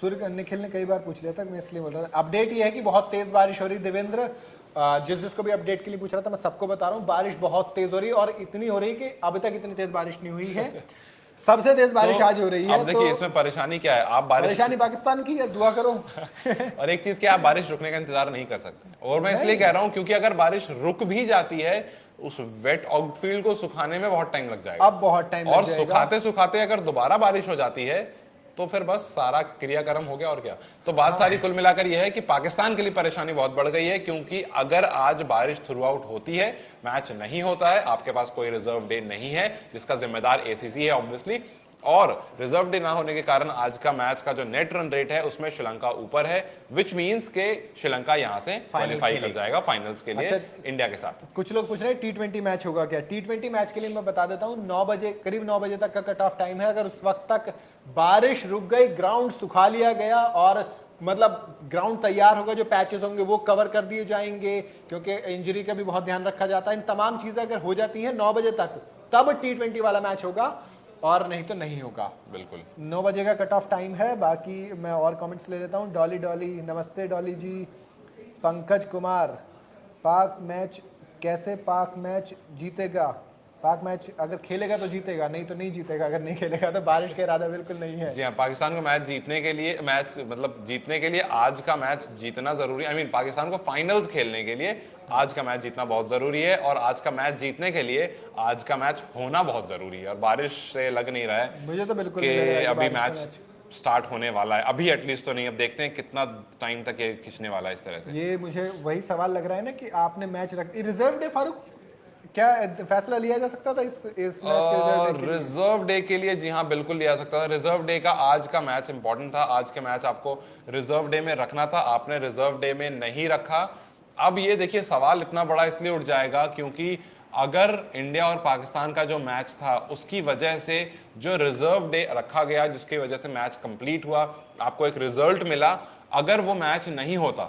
सूर्य, निखिल ने कई बार पूछ लिया था, मैं इसलिए बोल रहा था। अपडेट ये है कि बहुत तेज बारिश हो रही। देवेंद्र, जिसको भी अपडेट के लिए पूछ रहा था, मैं सबको बता रहा हूँ, बारिश बहुत तेज हो रही है, और इतनी हो रही है कि अभी तक इतनी तेज बारिश नहीं हुई है। सबसे तेज बारिश आज हो रही है। अब देखिए, तो इसमें परेशानी क्या है, आप परेशानी पाकिस्तान की है, दुआ करो। और एक चीज क्या, आप बारिश रुकने का इंतजार नहीं कर सकते, और मैं इसलिए कह रहा हूं क्योंकि अगर बारिश रुक भी जाती है, उस वेट आउटफील्ड को सुखाने में बहुत टाइम लग जाएगा। अब बहुत टाइम और सुखाते सुखाते अगर दोबारा बारिश हो जाती है तो फिर बस सारा क्रियाक्रम हो गया, और क्या। तो बात सारी कुल मिलाकर यह है कि पाकिस्तान के लिए परेशानी बहुत बढ़ गई है, क्योंकि अगर आज बारिश थ्रू आउट होती है, मैच नहीं होता है, आपके पास कोई रिजर्व डे नहीं है, जिसका जिम्मेदार एसीसी है ऑब्वियसली, और रिजर्व डे ना होने के कारण आज का मैच का जो नेट रन रेट है उसमें श्रीलंका ऊपर है, विच मींस के श्रीलंका यहां से क्वालिफाई कर जाएगा फाइनल्स के लिए इंडिया के साथ। कुछ लोग पूछ रहे हैं T20 मैच होगा क्या? T20 मैच के लिए मैं बता देता हूं, 9 बजे, करीब 9 बजे तक का कट ऑफ टाइम है। अगर उस वक्त तक बारिश रुक गई, ग्राउंड सुखा लिया गया, और मतलब ग्राउंड तैयार होगा, जो पैचेस होंगे वो कवर कर दिए जाएंगे, क्योंकि इंजरी का भी बहुत ध्यान रखा जाता है। इन तमाम चीजें अगर हो जाती हैं 9 बजे तक, तब T20 वाला मैच होगा, और नहीं तो नहीं होगा। बिल्कुल 9 बजे का कट ऑफ टाइम है। बाकी मैं और कमेंट्स ले लेता हूँ। डॉली, नमस्ते डॉली जी। पंकज कुमार, पाक मैच कैसे, पाक मैच जीतेगा? पाक मैच अगर खेलेगा तो जीतेगा, नहीं तो नहीं जीतेगा। अगर नहीं खेलेगा तो बारिश का इरादा बिल्कुल नहीं है। जी हाँ, पाकिस्तान को मैच जीतने के लिए, जीतने के लिए आज का मैच जीतना जरूरी है। पाकिस्तान को फाइनल्स खेलने के लिए आज का मैच जीतना बहुत जरूरी है, और आज का मैच जीतने के लिए आज का मैच होना बहुत जरूरी है। और बारिश से लग नहीं रहा है मुझे तो बिल्कुल कि अभी मैच स्टार्ट होने वाला है, अभी एटलीस्ट तो नहीं। अब देखते हैं कितना टाइम तक ये खींचने वाला है इस तरह से। ये मुझे वही सवाल लग रहा है ना कि आपने मैच रख रिजर्व डे, फारूक क्या फैसला लिया जा सकता था इस मैच के रिजर्व डे के लिए? जी हाँ, बिल्कुल लिया जा सकता था। रिजर्व डे का आज का मैच इंपॉर्टेंट था, आज के मैच आपको रिजर्व डे में रखना था, आपने रिजर्व डे में नहीं रखा। अब ये देखिए, सवाल इतना बड़ा इसलिए उठ जाएगा क्योंकि अगर इंडिया और पाकिस्तान का जो मैच था उसकी वजह से जो रिजर्व डे रखा गया, जिसकी वजह से मैच कंप्लीट हुआ, आपको एक रिजल्ट मिला, अगर वो मैच नहीं होता,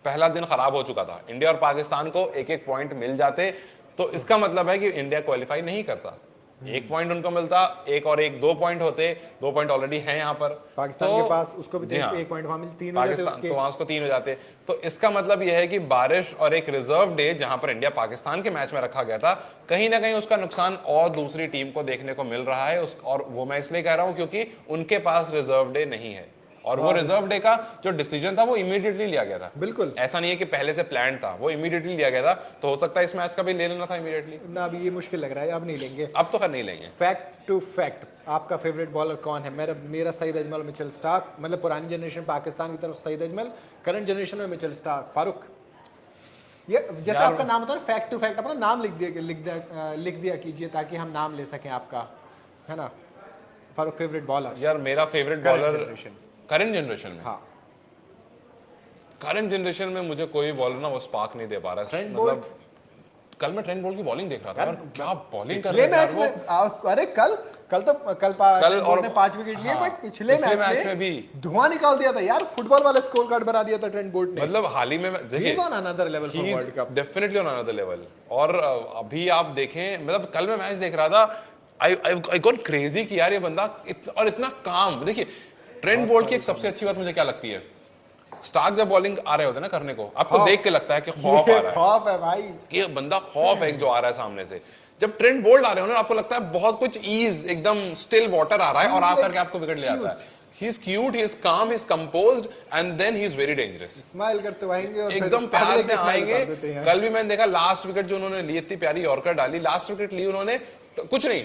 पहला दिन खराब हो चुका था, इंडिया और पाकिस्तान को एक एक पॉइंट मिल जाते, तो इसका मतलब है कि इंडिया क्वालिफाई नहीं करता। 1 पॉइंट उनको मिलता, एक और एक 2 पॉइंट होते, 2 पॉइंट ऑलरेडी हैं यहाँ पर पाकिस्तान के पास, उसको भी जी हाँ, 1 पॉइंट वहां मिल, 3 हो जाते पाकिस्तान उसके। तो वहां उसको 3 हो जाते। तो इसका मतलब यह है कि बारिश और एक रिजर्व डे जहां पर इंडिया पाकिस्तान के मैच में रखा गया था, कहीं ना कहीं उसका नुकसान और दूसरी टीम को देखने को मिल रहा है और वो मैं इसलिए कह रहा हूं क्योंकि उनके पास रिजर्व डे नहीं है, और वो रिजर्व डे का जो डिसीजन था वो इमीडिएटली लिया गया था। बिल्कुल, ऐसा नहीं है कि पहले से प्लान था, वो इमीडिएटली लिया गया था। तो हो सकता है इस मैच का भी ले लेना था इमीडिएटली। ना अभी ये मुश्किल लग रहा है, अब नहीं लेंगे। अब तो कर नहीं लेंगे। फैक्ट टू फैक्ट, आपका फेवरेट बॉलर कौन है? मेरा सईद अजमल, मिचेल स्टार्क, मतलब पुरानी जनरेशन पाकिस्तान की तरफ सईद अजमल, करंट जनरेशन में मिचेल स्टार्क। फारूक, ये जैसे आपका नाम होता है फैक्ट टू फैक्ट, अपना नाम लिख दिया कीजिए ताकि हम नाम ले सकें आपका, है ना? Farooq favourite bowler. यार मेरा फेवरेट बॉलर करंट जनरेशन में, हाँ, करंट जनरेशन में मुझे कोई बॉलर ना वो स्पार्क नहीं दे पा रहा है। मतलब कल मैं ट्रेंट बोल्ट की बॉलिंग देख रहा था, और क्या बॉलिंग कर रहे हैं यार वो। अरे कल और 5 विकेट लिए, बट पिछले मैच में भी धुआं निकाल दिया था यार, फुटबॉल वाला स्कोर कार्ड बना दिया था ट्रेंट बोल्ट ने। मतलब हाल ही में देखिए, on another level for world cup, definitely on another level. और अभी आप देखें, मतलब कल मैं मैच देख रहा था, आई गॉट क्रेजी कि यार ये बंदा और इतना काम। देखिए ट्रेंट बोल्ट की एक सबसे अच्छी बात मुझे क्या लगती है, स्टार्क जब बॉलिंग आ रहे होते हैं ना करने को, आपको देख के लगता है कि खौफ आ रहा है, खौफ है भाई, कि बंदा खौफ है जो आ रहा है सामने से। जब ट्रेंट बोल्ट आ रहे हो ना, आपको लगता है बहुत कुछ ईज, एकदम स्टिल वाटर आ रहा है और आकर के आपको विकेट ले आता है। He is cute, he is calm, he is composed, and then he is very dangerous. Smile करते आएंगे और एकदम प्यार से आएंगे। कल भी मैंने देखा लास्ट विकेट जो उन्होंने ली, इतनी प्यारी यॉर्कर डाली, लास्ट विकेट ली उन्होंने, कुछ नहीं,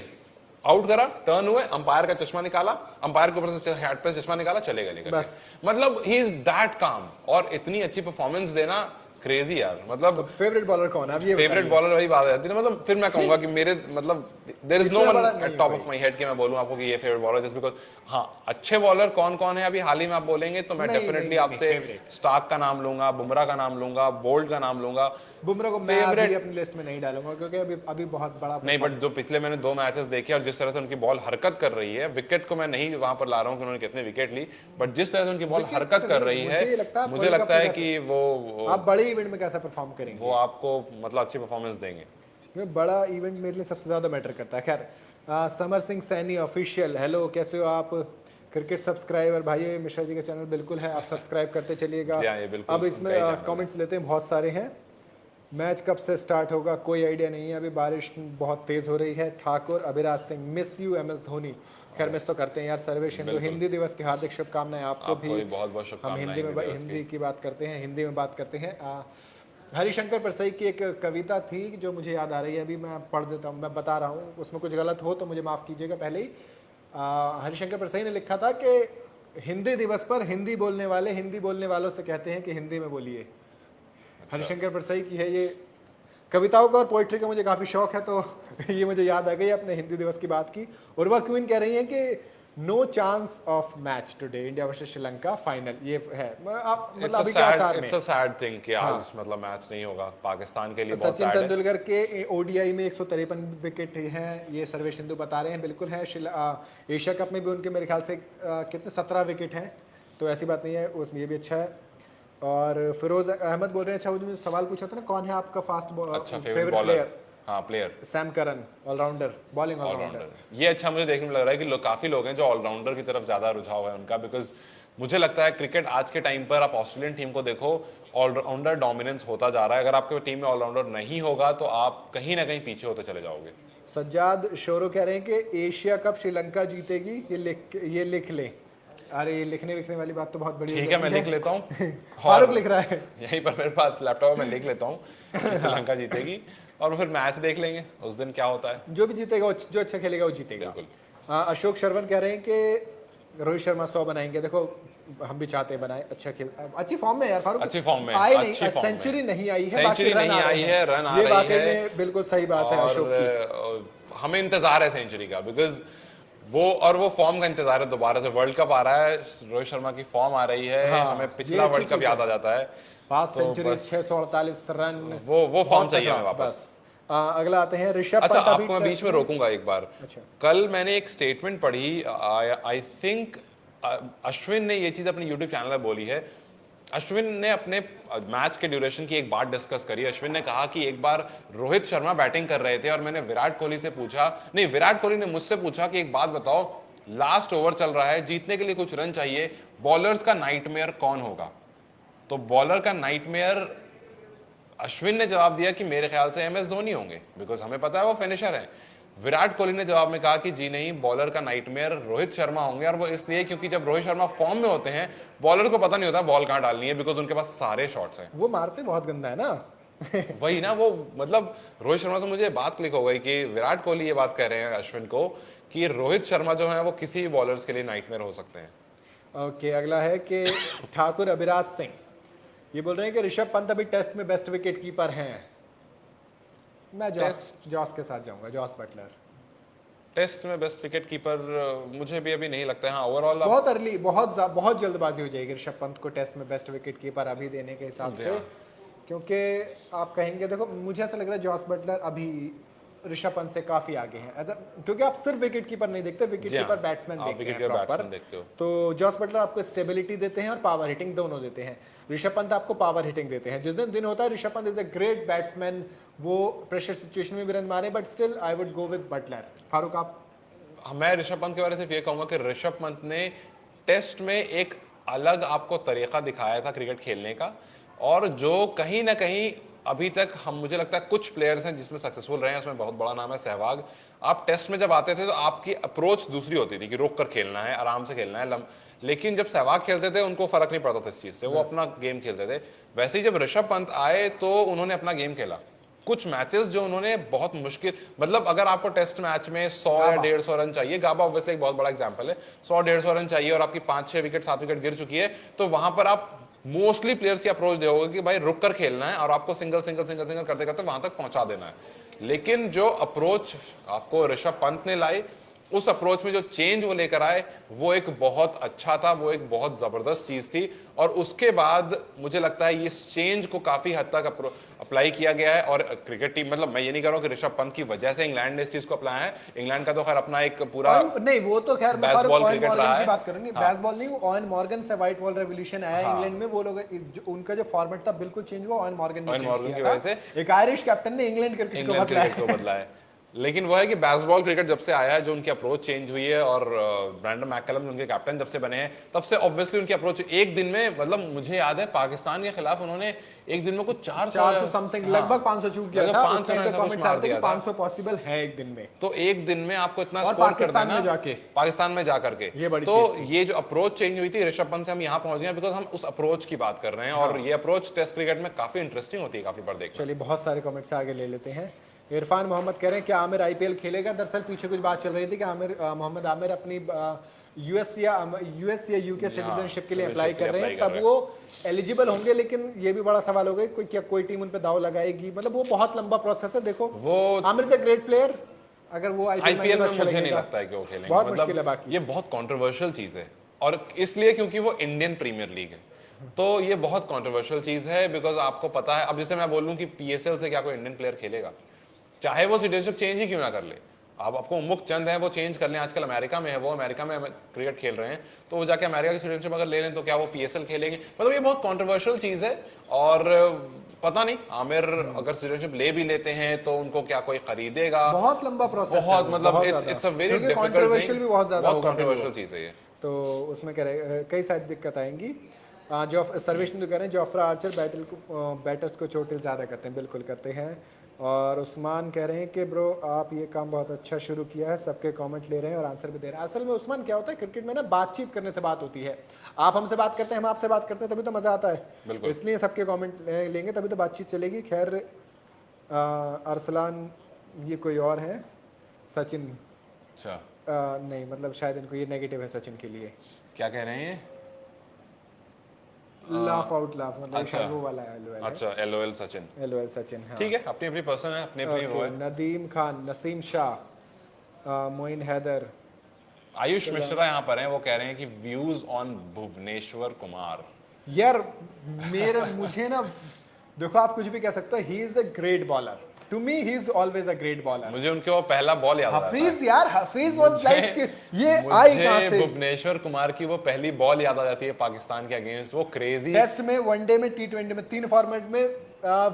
आउट करा, टर्न हुए, अंपायर का चश्मा निकाला, अंपायर के ऊपर से हेड पे चश्मा निकाला, चले गए लेकर। मतलब ही इज दैट काम, और इतनी अच्छी परफॉर्मेंस देना क्रेजी यार। मतलब तो फेवरेट बॉलर कौन है? अब ये फेवरेट बॉलर वही बात आती है, मतलब फिर मैं कहूंगा कि मेरे मतलब there is no one at top of my head कि मैं बोलूं आपको कि ये फेवरेट बॉलर, जस्ट बिकॉज़ हाँ अच्छे बॉलर कौन कौन है अभी हाल ही में आप बोलेंगे तो मैं डेफिनेटली आपसे स्टार्क का नाम लूंगा, बुमराह का नाम लूंगा, बोल्ट का नाम लूंगा। बुमराह को मैं अभी अपनी लिस्ट में नहीं डालूंगा क्योंकि अभी बहुत बड़ा नहीं, बट जो पिछले मैंने 2 मैचेस देखे और जिस तरह से उनकी बॉल हरकत कर रही है, विकेट को मैं नहीं वहां पर ला रहा हूं कि उन्होंने कितने विकेट ली, बट जिस तरह से उनकी बॉल हरकत कर रही है, मुझे लगता है कि वो आप बड़े इवेंट में कैसा परफॉर्म करेंगे, वो आपको मतलब अच्छी परफॉर्मेंस देंगे। बड़ा इवेंट मेरे लिए सबसे ज्यादा मैटर करता है। खैर, समर सिंह सैनी ऑफिशियल, हेलो, कैसे हो आप? क्रिकेट सब्सक्राइबर भाई, मिश्रा जी का चैनल बिल्कुल है, आप सब्सक्राइब करते चलिएगा। अब इसमें कमेंट्स लेते हैं, बहुत सारे हैं। मैच कब से स्टार्ट होगा कोई आइडिया नहीं है, अभी बारिश बहुत तेज हो रही है। Thakur Abhiraj Singh, miss you MS Dhoni. खैर मिस तो करते हैं यार। सर्वेश हिंदू, हिंदी दिवस की हार्दिक शुभकामनाएं आपको भी। बहुत बहुत शुभकामनाएं। हम हिंदी की बात करते हैं, हिंदी में बात करते हैं। हरिशंकर परसई की एक कविता थी जो मुझे याद आ रही है, अभी मैं पढ़ देता हूँ, मैं बता रहा हूँ, उसमें कुछ गलत हो तो मुझे माफ़ कीजिएगा। पहले ही हरिशंकर परसई ने लिखा था कि हिंदी दिवस पर हिंदी बोलने वाले हिंदी बोलने वालों से कहते हैं कि हिंदी में बोलिए। हरिशंकर परसई की है ये। कविताओं का और पोइट्री का मुझे काफ़ी शौक है, तो ये मुझे याद आ गई अपने हिंदी दिवस की बात की। उर्वा क्वीन कह रही हैं कि no chance of match today, India versus Sri Lanka final, ये है। मतलब अभी क्या सार में, इट्स अ सैड थिंग कि आज मतलब मैच नहीं होगा पाकिस्तान के लिए। बहुत सचिन तेंदुलकर के ODI में 153 विकेट हैं, ये सर्वेश हिंदू बता रहे हैं, बिल्कुल है। एशिया कप में भी उनके मेरे ख्याल से कितने 17 विकेट हैं, तो ऐसी बात नहीं है, उसमें ये भी अच्छा है। और फिरोज अहमद बोल रहे हैं, अच्छा वो जो सवाल पूछा था ना, कौन है आपका फास्ट फेवरेट प्लेयर? हाँ, player Sam Curran, allrounder, bowling allrounder. ये अच्छा मुझे देखने में लग रहा है कि काफी लोग हैं जो ऑलराउंडर की तरफ ज्यादा रुझाव है उनका, बिकॉज मुझे लगता है क्रिकेट आज के टाइम पर आप ऑस्ट्रेलियन टीम को देखो, ऑलराउंडर डोमिनेंस होता जा रहा है। अगर आपके टीम में ऑलराउंडर नहीं होगा तो आप कहीं ना कहीं पीछे होते चले जाओगे। सज्जाद शोरो कह रहे हैं कि एशिया कप श्रीलंका जीतेगी, ये लिख लें। अरे ये लिखने वाली बात तो बहुत बड़ी, ठीक है, मैं लिख लेता हूँ। फारूक लिख रहा है यहीं पर मेरे पास लैपटॉप में, लिख लेता हूँ श्रीलंका जीतेगी, और फिर मैच देख लेंगे उस दिन क्या होता है। जो भी जीतेगा, जो अच्छा खेलेगा वो जीतेगा। अशोक शर्वन कह रहे हैं कि रोहित शर्मा 100 बनाएंगे। देखो हम भी चाहते हैं बनाए, अच्छा खेल, अच्छी फॉर्म में यार फारूक, अच्छी फॉर्म में, आई नहीं, सेंचुरी नहीं आई है, सेंचुरी नहीं आई है, रन आ रही है, बिल्कुल सही बात है अशोक की। हमें इंतजार है सेंचुरी का, बिकॉज वो फॉर्म का इंतजार है। दोबारा से वर्ल्ड कप आ रहा है, रोहित शर्मा की फॉर्म आ रही है, हमें पिछला वर्ल्ड कप याद आ जाता है। 5 सेंचुरी, 648 रन, वो फॉर्म चाहिए हमें वापस। अगला आते हैं ऋषभ पंत। अच्छा, आपको मैं बीच में रोकूंगा एक बार। अच्छा, कल मैंने एक स्टेटमेंट पढ़ी, आई थिंक अश्विन ने ये चीज अपने YouTube चैनल पर बोली है। अश्विन ने अपने मैच के ड्यूरेशन की एक बात डिस्कस करी। अश्विन ने कहा कि एक बार रोहित शर्मा बैटिंग कर रहे थे और मैंने विराट कोहली से पूछा, नहीं विराट कोहली ने मुझसे पूछा कि एक बात बताओ, लास्ट ओवर चल रहा है, जीतने के लिए कुछ रन चाहिए, बॉलर्स का नाइटमेयर कौन होगा? तो बॉलर का नाइटमेयर अश्विन ने जवाब दिया कि मेरे ख्याल से MS धोनी होंगे, बिकॉज हमें पता है वो फिनिशर है। विराट कोहली ने जवाब में कहा कि जी नहीं, बॉलर का नाइटमेयर रोहित शर्मा होंगे, और वो इसलिए क्योंकि जब रोहित शर्मा फॉर्म में होते हैं बॉलर को पता नहीं होता बॉल कहां डालनी है, बिकॉज उनके पास सारे शॉट्स हैं। वो मारते बहुत गंदा है ना। वही ना, वो मतलब रोहित शर्मा से मुझे बात क्लिक हो गई कि विराट कोहली ये बात कह रहे हैं अश्विन को कि रोहित शर्मा जो है वो किसी भी बॉलर्स के लिए नाइटमेयर हो सकते हैं। ओके, अगला है कि ठाकुर अभिराज सिंह ये बोल रहे हैं कि ऋषभ पंत अभी टेस्ट में बेस्ट विकेट कीपर हैं। मैं जॉस के साथ जाऊंगा, जॉस बटलर। टेस्ट में बेस्ट विकेट कीपर मुझे भी अभी नहीं लगता है। हाँ, ओवरऑल बहुत अर्ली, बहुत जल्दबाजी हो जाएगी ऋषभ पंत को टेस्ट में बेस्ट विकेट कीपर अभी देने के हिसाब से, क्योंकि आप कहेंगे, देखो मुझे ऐसा लग रहा है जॉस बटलर अभी ऋषभ पंत से काफी आगे हैं, क्योंकि आप सिर्फ विकेट कीपर नहीं देखते, विकेट कीपर बैट्समैन देखते हैं प्रॉपर। तो जॉस बटलर आपको स्टेबिलिटी देते हैं और पावर हिटिंग दोनों देते हैं। ऋषभ पंत आपको पावर हिटिंग देते हैं। जिस दिन होता है Rishabh Pant is a great batsman, वो प्रेशर सिचुएशन में भी रन मारे, but still I would go with Buttler. Farooq आप? मैं ऋषभ पंत के बारे में सिर्फ ये कहूंगा कि ऋषभ पंत ने टेस्ट में एक अलग आपको तरीका दिखाया था क्रिकेट खेलने का, और जो कहीं ना कहीं अभी तक मुझे लगता है कुछ प्लेयर्स हैं जिसमें सक्सेसफुल रहे हैं, उसमें बहुत बड़ा नाम है सहवाग। आप टेस्ट में जब आते थे तो आपकी अप्रोच दूसरी होती थी कि रोक कर खेलना है, आराम से खेलना है, लेकिन जब सहवाग खेलते थे उनको फर्क नहीं पड़ता था इस चीज से, वो अपना गेम खेलते थे। वैसे ही जब ऋषभ पंत आए तो उन्होंने अपना गेम खेला। कुछ मैचेस जो उन्होंने बहुत मुश्किल, मतलब अगर आपको टेस्ट मैच में 100 या 150 रन चाहिए, गाबा ऑब्वियसली एक बहुत बड़ा एग्जांपल है, 100-150 रन चाहिए और आपकी 5-6 विकेट 7 विकेट गिर चुकी है, तो वहां पर आप मोस्टली प्लेयर्स की अप्रोच देखोगे कि भाई रुक कर खेलना है और आपको सिंगल सिंगल सिंगल सिंगल करते करते वहां तक पहुंचा देना है। लेकिन जो अप्रोच आपको ऋषभ पंत ने लाई, उस अप्रोच में जो चेंज वो लेकर आए वो एक बहुत अच्छा था, वो एक बहुत जबरदस्त चीज थी, और उसके बाद मुझे लगता है इस चेंज को काफी हद तक अप्लाई किया गया है। और क्रिकेट टीम, मतलब मैं ये नहीं कह रहा हूं कि ऋषभ पंत की वजह से इंग्लैंड ने इस चीज को अपनाया है, इंग्लैंड का तो खैर अपना एक पूरा नहीं, वो तो खैर बेसबॉल क्रिकेट रहा है, बात करूंगी, बेसबॉल नहीं, वो ऑयन मॉर्गन से व्हाइट बॉल रेवोल्यूशन आया इंग्लैंड में, वो लोग उनका जो फॉर्मेट था बिल्कुल चेंज हुआ ऑयन मॉर्गन की वजह से। एक आयरिश कैप्टन ने इंग्लैंड क्रिकेट को बदला है। लेकिन वो है कि बेसबॉल क्रिकेट जब से आया है, जो उनकी अप्रोच चेंज हुई है, और ब्रैंडन मैककलम उनके कैप्टन जब से बने हैं, तब से ऑब्वियसली उनकी अप्रोच एक दिन में, मतलब मुझे याद है पाकिस्तान के खिलाफ उन्होंने एक दिन में कुछ 400 समथिंग, लगभग 500 चूक गया था, 500 पॉसिबल है एक दिन में, तो एक दिन में आपको इतना स्कोर कर देना पाकिस्तान में जाकर के, तो ये जो अप्रोच चेंज हुई थी ऋषभ पंत से हम यहाँ पहुंच गए बिकॉज हम उस अप्रोच की बात कर रहे हैं, और ये अप्रोच टेस्ट क्रिकेट में काफी इंटरेस्टिंग होती है, काफी बार देखना। चलिए बहुत सारे कमेंट्स आगे ले लेते हैं। इरफान मोहम्मद कह रहे हैं कि आमिर IPL खेलेगा। दरअसल पीछे कुछ बात चल रही थी कि मोहम्मद आमिर अपनी यूएस या UK सिटीजनशिप के लिए अप्लाई कर रहे हैं, तब वो एलिजिबल होंगे, लेकिन ये भी बड़ा सवाल हो गया क्या कोई टीम उन पे दाव लगाएगी, मतलब वो बहुत लंबा प्रोसेस है। देखो वो Aamir is a great player, अगर वो IPL में मुझे नहीं लगता है कि वो खेलेंगे, बहुत मुश्किल है बाकी, ये बहुत कंट्रोवर्शियल चीज है, और इसलिए क्योंकि वो इंडियन प्रीमियर लीग है, तो ये बहुत कंट्रोवर्शियल चीज है, बिकॉज आपको पता है, अब जैसे मैं बोलूं कि PSL से क्या कोई इंडियन प्लेयर खेलेगा, चाहे वो सिटीजनशिप चेंज ही क्यों ना कर ले। अब आपको मुख चंद है वो चेंज कर लें, आजकल अमेरिका में है, वो अमेरिका में क्रिकेट खेल रहे हैं, तो वो जाके अमेरिका की सिटीजनशिप अगर ले लें तो क्या वो PSL खेलेंगे, मतलब ये बहुत कंट्रोवर्शियल चीज है। और पता नहीं आमिर अगर सिटीजनशिप ले भी लेते हैं तो उनको क्या कोई खरीदेगा, बहुत लंबा प्रोसेस, बहुत मतलब it's a very difficult thing, भी बहुत ज्यादा कंट्रोवर्शियल चीज है ये, तो उसमें कई सारी दिक्कत आएंगी। जो सर्वेश कह रहे हैं जोफ्रा आर्चर बैटर्स को चोटिल ज़्यादा करते हैं, बिल्कुल करते हैं। और उस्मान कह रहे हैं कि ब्रो आप ये काम बहुत अच्छा शुरू किया है, सबके कमेंट ले रहे हैं और आंसर भी दे रहे हैं। असल में उस्मान क्या होता है, क्रिकेट में ना बातचीत करने से बात होती है, आप हमसे बात करते हैं, हम आपसे बात करते हैं, तभी तो मज़ा आता है, इसलिए सबके कमेंट लेंगे तभी तो बातचीत चलेगी। खैर अरसलान ये कोई और है, सचिन, अच्छा नहीं मतलब शायद इनको ये नेगेटिव है सचिन के लिए। क्या कह रहे हैं? लाफ आउट लाफ, मतलब अच्छा, वो वाला है LOL, अच्छा LOL सचिन, LOL सचिन, हाँ ठीक है, अपनी अपनी पर्सन है, अपनी अपनी वो है। नदीम खान, नसीम शाह, मोइन हैदर, आयुष मिश्रा यहाँ पर हैं, वो कह रहे हैं कि व्यूज ऑन भुवनेश्वर कुमार। यार मुझे ना देखो, आप कुछ भी कह सकते हो, he is a great bowler, to me he is always a great bowler. मुझे उनके वो पहला बॉल याद आता है। हफीज यार, हफीज वाज लाइक, ये आई कहां मुझे से? भुवनेश्वर कुमार की वो पहली बॉल याद आ जाती है पाकिस्तान के अगेंस्ट, वो क्रेजी। टेस्ट में, वनडे में, टी20 में, 3 फॉर्मेट में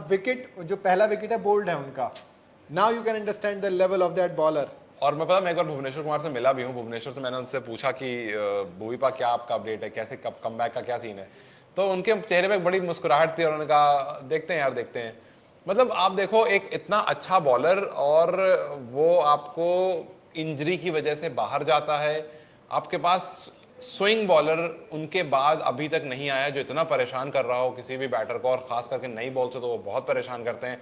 विकेट, जो पहला विकेट है बोल्ड है उनका। Now you can understand the level of that bowler. और मैं एक बार भुवनेश्वर कुमार से मिला भी हूँ। भुवनेश्वर से मैंने उनसे पूछा कि भुवीपा क्या आपका अपडेट है, कैसे कब कमबैक का क्या सीन है, तो उनके चेहरे पे बड़ी मुस्कुराहट थी और उन्होंने कहा देखते हैं यार, देखते हैं। मतलब आप देखो, एक इतना अच्छा बॉलर और वो आपको इंजरी की वजह से बाहर जाता है। आपके पास स्विंग बॉलर उनके बाद अभी तक नहीं आया जो इतना परेशान कर रहा हो किसी भी बैटर को, और खास करके नई बॉल से तो वो बहुत परेशान करते हैं।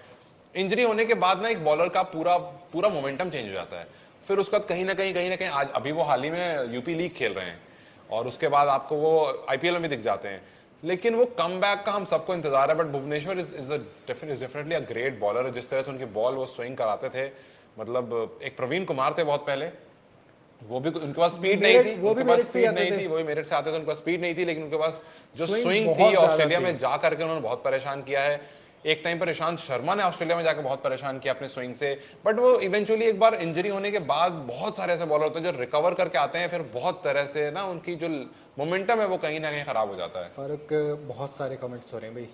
इंजरी होने के बाद ना एक बॉलर का पूरा मोमेंटम चेंज हो जाता है। फिर उसके बाद कहीं ना कहीं आज अभी वो हाल ही में यूपी लीग खेल रहे हैं और उसके बाद आपको वो आईपीएल में भी दिख जाते हैं। लेकिन वो कमबैक का हम सबको इंतजार है। But Bhuvneshwar is definitely a great bowler. जिस तरह से उनकी बॉल वो स्विंग कराते थे, मतलब एक प्रवीण कुमार थे बहुत पहले, वो भी उनके पास स्पीड नहीं थी, वो भी उनके पास मेरिट से स्पीड आते नहीं थे। थी, वो भी मेरिट से आते थे, उनके पास स्पीड नहीं थी, लेकिन उनके पास जो Swing स्विंग बहुत थी ज्यादा ऑस्ट्रेलिया थी। में जा करके उन्होंने बहुत परेशान किया है। एक टाइम पर ईशांत शर्मा ने ऑस्ट्रेलिया में जाकर बहुत परेशान किया अपने स्विंग से। बट वो इवेंचुअली एक बार इंजरी होने के बाद बहुत सारे ऐसे बॉलर होते हैं जो रिकवर करके आते हैं, फिर बहुत तरह से ना उनकी जो मोमेंटम है वो कहीं ना कहीं खराब हो जाता है। फारूक, बहुत सारे कमेंट्स हो रहे हैं भाई,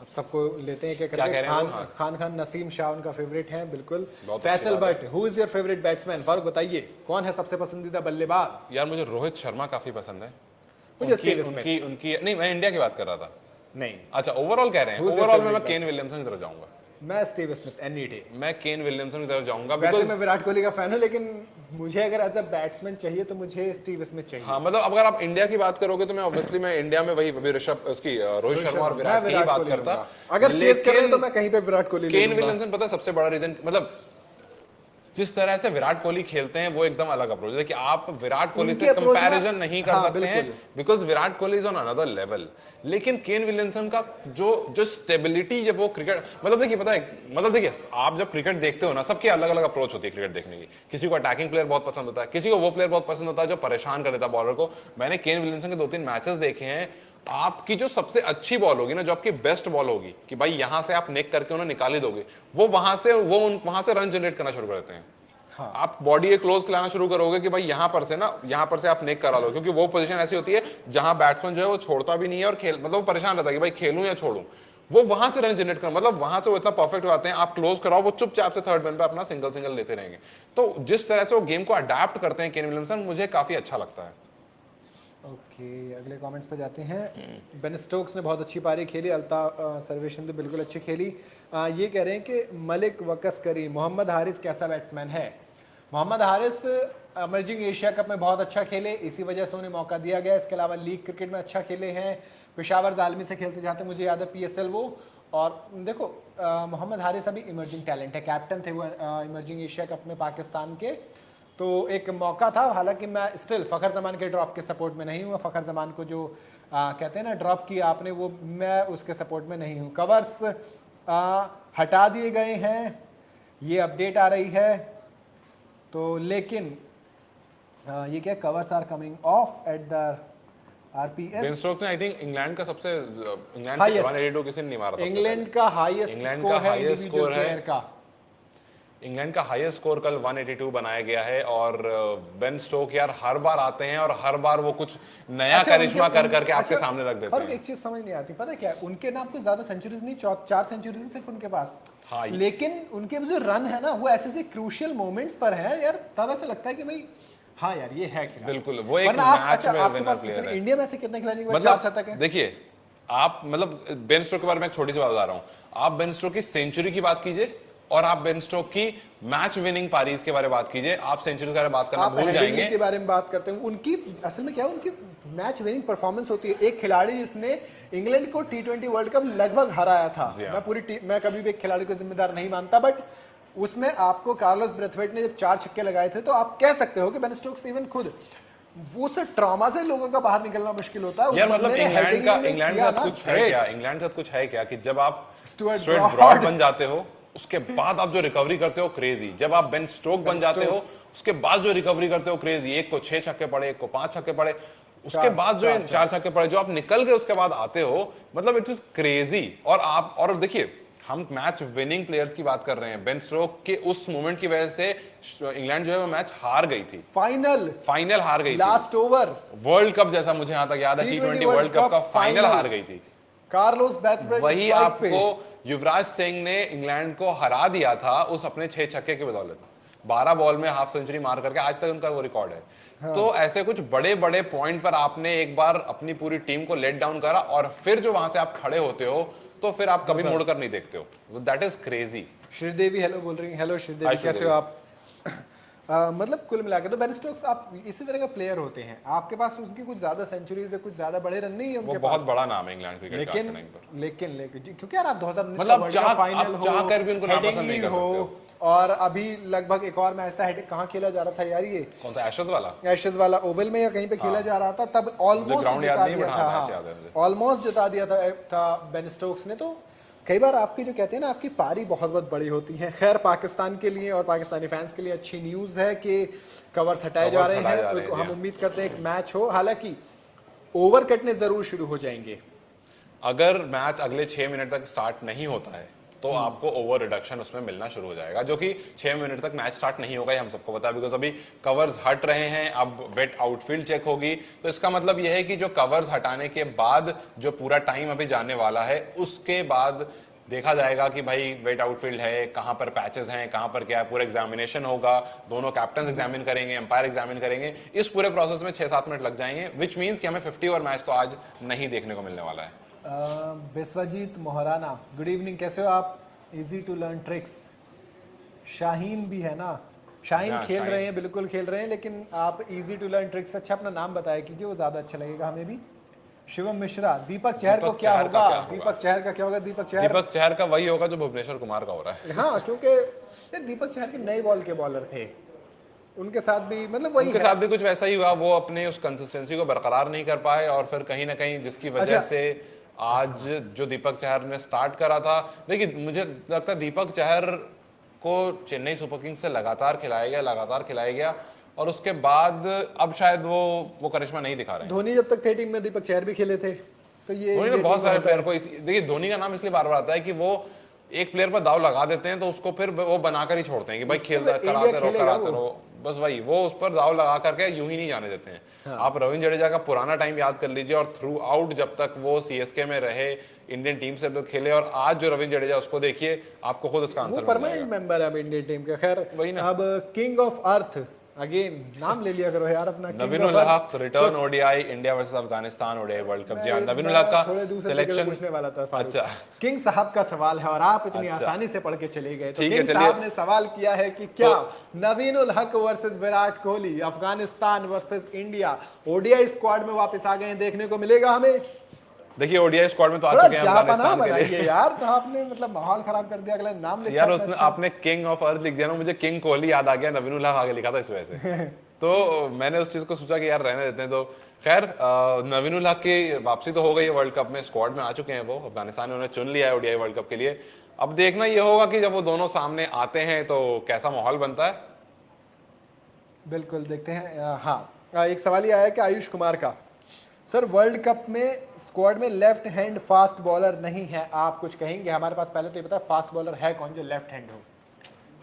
अब सबको लेते हैं क्या क्या कह करके। रहे हैं खान वो? हाँ। खान नसीम शाह उनका फेवरेट है बिल्कुल। बहुत अच्छी फैसल बात Bhatt, who is your favourite batsman? Farooq बताइए, कौन है सबसे पसंदीदा बल्लेबाज? यार मुझे रोहित शर्मा काफी पसंद है। मुझे उनकी स्टीव स्मिथ। उनकी उनकी नहीं, मैं इंडिया की बात कर रहा था। नहीं, अच्छा, ओवरऑल कह रहे हैं। Who's your ओवरऑल में favorite मैं केन विलियमसन की तरफ जाऊंगा। मैं स्टीव स्मिथ एनी डे। मैं केन विलियमसन की तरफ जाऊंगा वैसे बिकॉज मैं विराट कोहली का फैन हूं, लेकिन मुझे अगर एज अ बैट्समैन चाहिए तो मुझे स्टीव स्मिथ चाहिए। हाँ, मतलब अगर आप इंडिया की बात करोगे तो मैं ऑब्वियसली मैं इंडिया में वही ऋषभ उसकी रोहित शर्मा और मैं विराट की ही बात कोहली करता। लूंगा। अगर चेस कर रहे हैं तो मैं कहीं पे विराट कोहली ले केन लूंगा। विलियमसन पता है सबसे बड़ा रीजन, मतलब जिस तरह से विराट कोहली खेलते हैं वो एकदम अलग अप्रोच है कि आप विराट कोहली उनके से approach ना- कंपैरिजन नहीं कर हाँ, सकते हैं, बिल्कुल। Because Virat Kohli is on another level. लेकिन केन विलियमसन का जो स्टेबिलिटी, जब वो क्रिकेट, मतलब देखिए पता है, मतलब देखिए आप जब क्रिकेट देखते हो ना, सबकी अलग अलग अप्रोच होती है क्रिकेट देखने की। किसी को अटैकिंग प्लेयर बहुत पसंद होता है, किसी को वो प्लेयर बहुत पसंद होता है जो परेशान कर देता है बॉलर को। मैंने केन विलियमसन के 2-3 मैचेस देखे हैं। आपकी जो सबसे अच्छी बॉल होगी ना, जो आपकी बेस्ट बॉल होगी कि भाई यहां से आप निक करके उन्हें निकाल ही दोगे, वो वहां से रन जनरेट करना शुरू कर देते हैं। हाँ। आप बॉडी एक क्लोज खिलाना शुरू करोगे कि भाई यहां पर से आप नेक करा लो, क्योंकि वो पोजीशन ऐसी होती है जहां बैट्समैन जो है वो छोड़ता भी नहीं है और मतलब वो परेशान रहता है कि भाई खेलूं या छोड़ूं। वो वहां से रन जनरेट कर, मतलब वहां से वो इतना परफेक्ट हो जाते हैं, आप क्लोज कराओ वो चुपचाप से थर्ड मैन पे अपना सिंगल लेते रहेंगे। तो जिस तरह से वो गेम को अडेप्ट करते हैं केन विलियमसन, मुझे काफी अच्छा लगता है। ओके, अगले कमेंट्स पे जाते हैं। बेन स्टोक्स ने बहुत अच्छी पारी खेली, अल्ताफ सर्वेश ने तो बिल्कुल अच्छी खेली। ये कह रहे हैं कि मलिक वकस करी, मोहम्मद हारिस कैसा बैट्समैन है? Mohammad Haris emerging Asia cup में बहुत अच्छा खेले, इसी वजह से उन्हें मौका दिया गया। इसके अलावा लीग क्रिकेट में अच्छा खेले हैं, पेशावर जालमी से खेलते जाते मुझे याद है पीएसएल वो। और देखो मोहम्मद हारिस अभी इमर्जिंग टैलेंट है, कैप्टन थे वो इमर्जिंग एशिया कप में पाकिस्तान के। तो एक मौका था, हालांकि मैं स्टिल फ़खर जमान के ड्रॉप के सपोर्ट में नहीं हूँ। फ़खर जमान को जो कहते हैं ना ड्रॉप किया आपने, वो मैं उसके सपोर्ट में नहीं हूँ। कवर्स हटा दिए गए हैं, ये अपडेट आ रही है। तो लेकिन ये क्या, covers are coming off at the RPS. Ben Stokes ने आई थिंक इंग्लैंड का सबसे, इंग्लैंड Highest. 182 किसी ने नहीं मारा था। इंग्लैंड का हाईएस्ट इंग्लैंड स्कोर का है highest इंडिविजुअल score है। प्लेयर का। इंग्लैंड का हाईएस्ट स्कोर कल 182 बनाया गया है। और बेन स्टोक यार हर बार आते हैं और हर बार वो कुछ नया अच्छा, करिश्मा उनके- कर करके आपके अच्छा, सामने रख देते और हैं। एक चीज समझ नहीं आती, पता है क्या, उनके नाम पे ज्यादा सेंचुरीज नहीं, 4 सेंचुरीज सिर्फ उनके पास। हाँ, लेकिन उनके जो रन है ना, वो ऐसे ऐसे क्रूशियल मोमेंट्स पर है यार, तब ऐसा लगता है कि भाई हाँ यार ये है खिलाड़ी। बिल्कुल, वो एक वरना आप- मैच अच्छा, में आपके विनर पास प्लेयर कितने- है। इंडिया में से कितने खिलाड़ी के पास 4 शतक मतलब है? देखिए, आप मतलब बेन स्टोक के बारे में एक छोटी सी बात बता रहा हूं। आप बेन स्टोक की सेंचुरी की बात कीजिए और आप बेन स्टोक की मैच विनिंग पारीज के बारे में बात कीजिए, आप सेंचुरी के बारे में बात करना आप भूल हेडिंग जाएंगे। के बारे में बात करते हैं, उनकी असल में क्या है, उनकी मैच विनिंग परफॉर्मेंस होती है। एक खिलाड़ी जिसने इंग्लैंड को टी20 वर्ल्ड कप लगभग हराया था। जी हाँ। मैं कभी भी एक खिलाड़ी को जिम्मेदार नहीं मानता, बट उसमें आपको कार्लोस ब्रेथवेट ने जब 4 छक्के लगाए थे, तो आप कह सकते हो कि बेन स्टोक्स इवन खुद वो से ट्रॉमा से लोगों का बाहर निकलना मुश्किल होता है। यार उस मतलब बंदे ने इंग्लैंड heading का में इंग्लैंड किया का ना, कुछ है great। क्या, इंग्लैंड का कुछ है क्या कि जब आप स्टुअर्ट स्टुअर्ट ब्रॉड ब्रॉड बन जाते हो, उसके बाद आप जो रिकवरी करते हो क्रेजी। जब आप बेन स्टोक बन जाते हो, उसके बाद जो रिकवरी करते हो क्रेजी। एक को 6 छक्के पड़े, एक को 5 छक्के पड़े, उसके बाद जो 4 छक्के पड़े, जो आप निकल के उसके बाद आते हो, मतलब इट इज क्रेजी। और आप, और देखिए हम मैच विनिंग प्लेयर्स की बात कर रहे हैं। बेन स्टोक्स के उस मोमेंट की वजह से इंग्लैंड जो है वो मैच हार गई थी, फाइनल हार गई थी, लास्ट ओवर वर्ल्ड कप जैसा मुझे यहां तक याद है, T20 वर्ल्ड कप का फाइनल हार गई थी। कार्लोस बैथवेट वही आपको युवराज सिंह ने इंग्लैंड को हरा दिया था उस अपने 6 छक्के की बदौलत, 12 बॉल में हाफ सेंचुरी मार करके, आज तक उनका वो रिकॉर्ड है। हाँ। तो ऐसे कुछ बड़े बड़े पॉइंट पर आपने एक बार अपनी पूरी टीम को लेट डाउन करा और फिर जो वहां से आप खड़े होते हो तो फिर आप कभी मुड़कर नहीं देखते हो। That is crazy. Sridevi hello बोल रही हैं। हेलो श्रीदेवी, कैसे हो आप? मतलब कुल मिलाकर तो बेन स्टोक्स आप इसी तरह का प्लेयर होते हैं, आपके पास उनकी कुछ ज्यादा सेंचुरीज है, कुछ ज्यादा बड़े रन नहीं है उनके पास। बहुत बड़ा नाम है इंग्लैंड क्रिकेट का लेकिन लेकिन क्योंकि यार आप 2019 मतलब फाइनल हो, चाह कर भी उनको नापसंद नहीं कर सकते हो। और अभी लगभग एक और मैच था, कहाँ खेला जा रहा था यार, ये कौन सा एशेज वाला ओवल में या कहीं पे खेला जा रहा था, तब ऑलमोस्ट जिता दिया था, ऑलमोस्ट जिता दिया था बेन स्टोक्स ने। तो कई बार आपकी जो कहते हैं ना, आपकी पारी बहुत बहुत बड़ी होती है। खैर पाकिस्तान के लिए और पाकिस्तानी फैंस के लिए अच्छी न्यूज है कि कवर्स हटाए जा रहे हैं। हम उम्मीद करते हैं एक मैच हो, हालांकि ओवर कटने जरूर शुरू हो जाएंगे। अगर मैच अगले 6 मिनट तक स्टार्ट नहीं होता है तो आपको ओवर रिडक्शन उसमें मिलना शुरू हो जाएगा, जो कि 6 मिनट तक मैच स्टार्ट नहीं होगा, ये हम सबको पता है, बिकॉज अभी कवर्स हट रहे हैं, अब वेट आउटफील्ड चेक होगी। तो इसका मतलब यह है कि जो कवर्स हटाने के बाद जो पूरा टाइम अभी जाने वाला है, उसके बाद देखा जाएगा कि भाई वेट आउटफील्ड है, कहां पर पैचेस हैं, कहां पर क्या है, पूरा एग्जामिनेशन होगा, दोनों कैप्टन एग्जामिन करेंगे, एम्पायर एग्जामिन करेंगे। इस पूरे प्रोसेस में 6-7 मिनट लग जाएंगे, विच मीन्स कि हमें 50 ओवर मैच तो आज नहीं देखने को मिलने वाला है। बिस्वजीत मोहराना, गुड इवनिंग, कैसे हो आप? Easy to learn tricks. Shaheen भी है ना, शाहीन खेल रहे हैं, बिल्कुल खेल रहे हैं, लेकिन आप इजी टू लर्न ट्रिक्स, अच्छा अपना नाम बताया क्योंकि वो ज्यादा अच्छा लगेगा हमें भी। शिवम मिश्रा, दीपक चहर को क्या होगा? दीपक चहर का क्या होगा? दीपक चहर का वही होगा जो भुवनेश्वर कुमार का हो रहा है। हाँ, क्योंकि दीपक चहर के नए बॉल के बॉलर थे, उनके साथ भी मतलब वही, उनके साथ भी कुछ वैसा ही हुआ, वो अपने उस कंसिस्टेंसी को बरकरार नहीं कर पाए और फिर कहीं ना कहीं जिसकी वजह से आज जो दीपक चहर ने स्टार्ट करा था, देखिए मुझे लगता है दीपक चहर को चेन्नई सुपर किंग्स से लगातार खिलाया गया और उसके बाद अब शायद वो करिश्मा नहीं दिखा रहे हैं। धोनी जब तक थे टीम में दीपक चहर भी खेले थे, तो ये धोनी ने बहुत सारे प्लेयर को, देखिए धोनी का नाम इसलिए बार बार आता है कि वो एक प्लेयर पर दाव लगा देते हैं तो उसको फिर वो बनाकर ही छोड़ते हैं कि भाई कराते रहो, बस वही वो उस पर दाव लगा करके यूं ही नहीं जाने देते हैं। हाँ। आप रविंद्र जडेजा का पुराना टाइम याद कर लीजिए और थ्रू आउट जब तक वो सीएसके में रहे, इंडियन टीम से खेले, और आज जो रविंद्र जडेजा उसको देखिए, आपको खुद इसका आंसर परमानेंट मेंबर है अब इंडियन टीम का। खैर वही ना, अब किंग ऑफ अर्थ अगेन नाम ले लिया करो यार अपना, Naveen ul Haq return ODI India versus Afghanistan ODI World Cup. जी नवीन उल हक का सिलेक्शन पूछने वाला था। अच्छा, किंग साहब का सवाल है और आप इतनी आसानी से पढ़ के चले गए। तो किंग साहब ने सवाल किया है कि क्या नवीन उल हक versus Virat Kohli Afghanistan versus India ODI squad में वापस आ गए, देखने को मिलेगा हमें? देखिए ओडीआई स्क्वाड में तो आ चुके हैं अफगानिस्तान के लिए यार, तो आपने मतलब माहौल खराब कर दिया, अगला नाम लिखा यार उसने, आपने किंग ऑफ अर्थ लिख दिया ना, मुझे किंग कोहली याद आ गया, नवीन उल हक आगे लिखा था इस वजह से तो मैंने उस चीज को सोचा कि यार रहने देते हैं। तो खैर नवीन उल हक की वापसी तो हो गई है वर्ल्ड कप में, स्क्वाड में आ चुके हैं वो, अफगानिस्तान ने उन्हें चुन लिया है ओडीआई वर्ल्ड कप के लिए। अब देखना ये होगा कि जब वो दोनों सामने आते हैं तो कैसा माहौल बनता है। बिल्कुल देखते हैं। हाँ, एक सवाल ये आया कि आयुष कुमार का, सर वर्ल्ड कप में स्क्वाड में लेफ्ट हैंड फास्ट बॉलर नहीं है, आप कुछ कहेंगे? हमारे पास पहले तो ये पता फास्ट बॉलर है कौन जो लेफ्ट हैंड हो?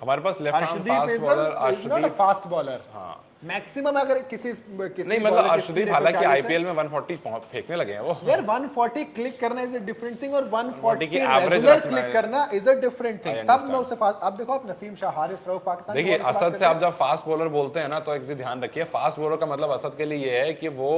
हमारे पास left hand fast bowler Arshdeep, fast bowler. हाँ मैक्सिमम अगर किसी नहीं, मतलब अर्शदीप हालांकि आईपीएल में 140 फेंकने लगे हैं वो। यार 140 क्लिक करना इज अ डिफरेंट थिंग और 140 की रेगुलर क्लिक करना इज अ डिफरेंट थिंग। तब मैं उसे फास्ट, अब देखो आप नसीम शाह, हारिस रऊफ, पाकिस्तान, देखिए असद से आप जब फास्ट बॉलर बोलते हैं ना तो एक चीज ध्यान रखिए, फास्ट बॉलर का मतलब असद के लिए ये है कि वो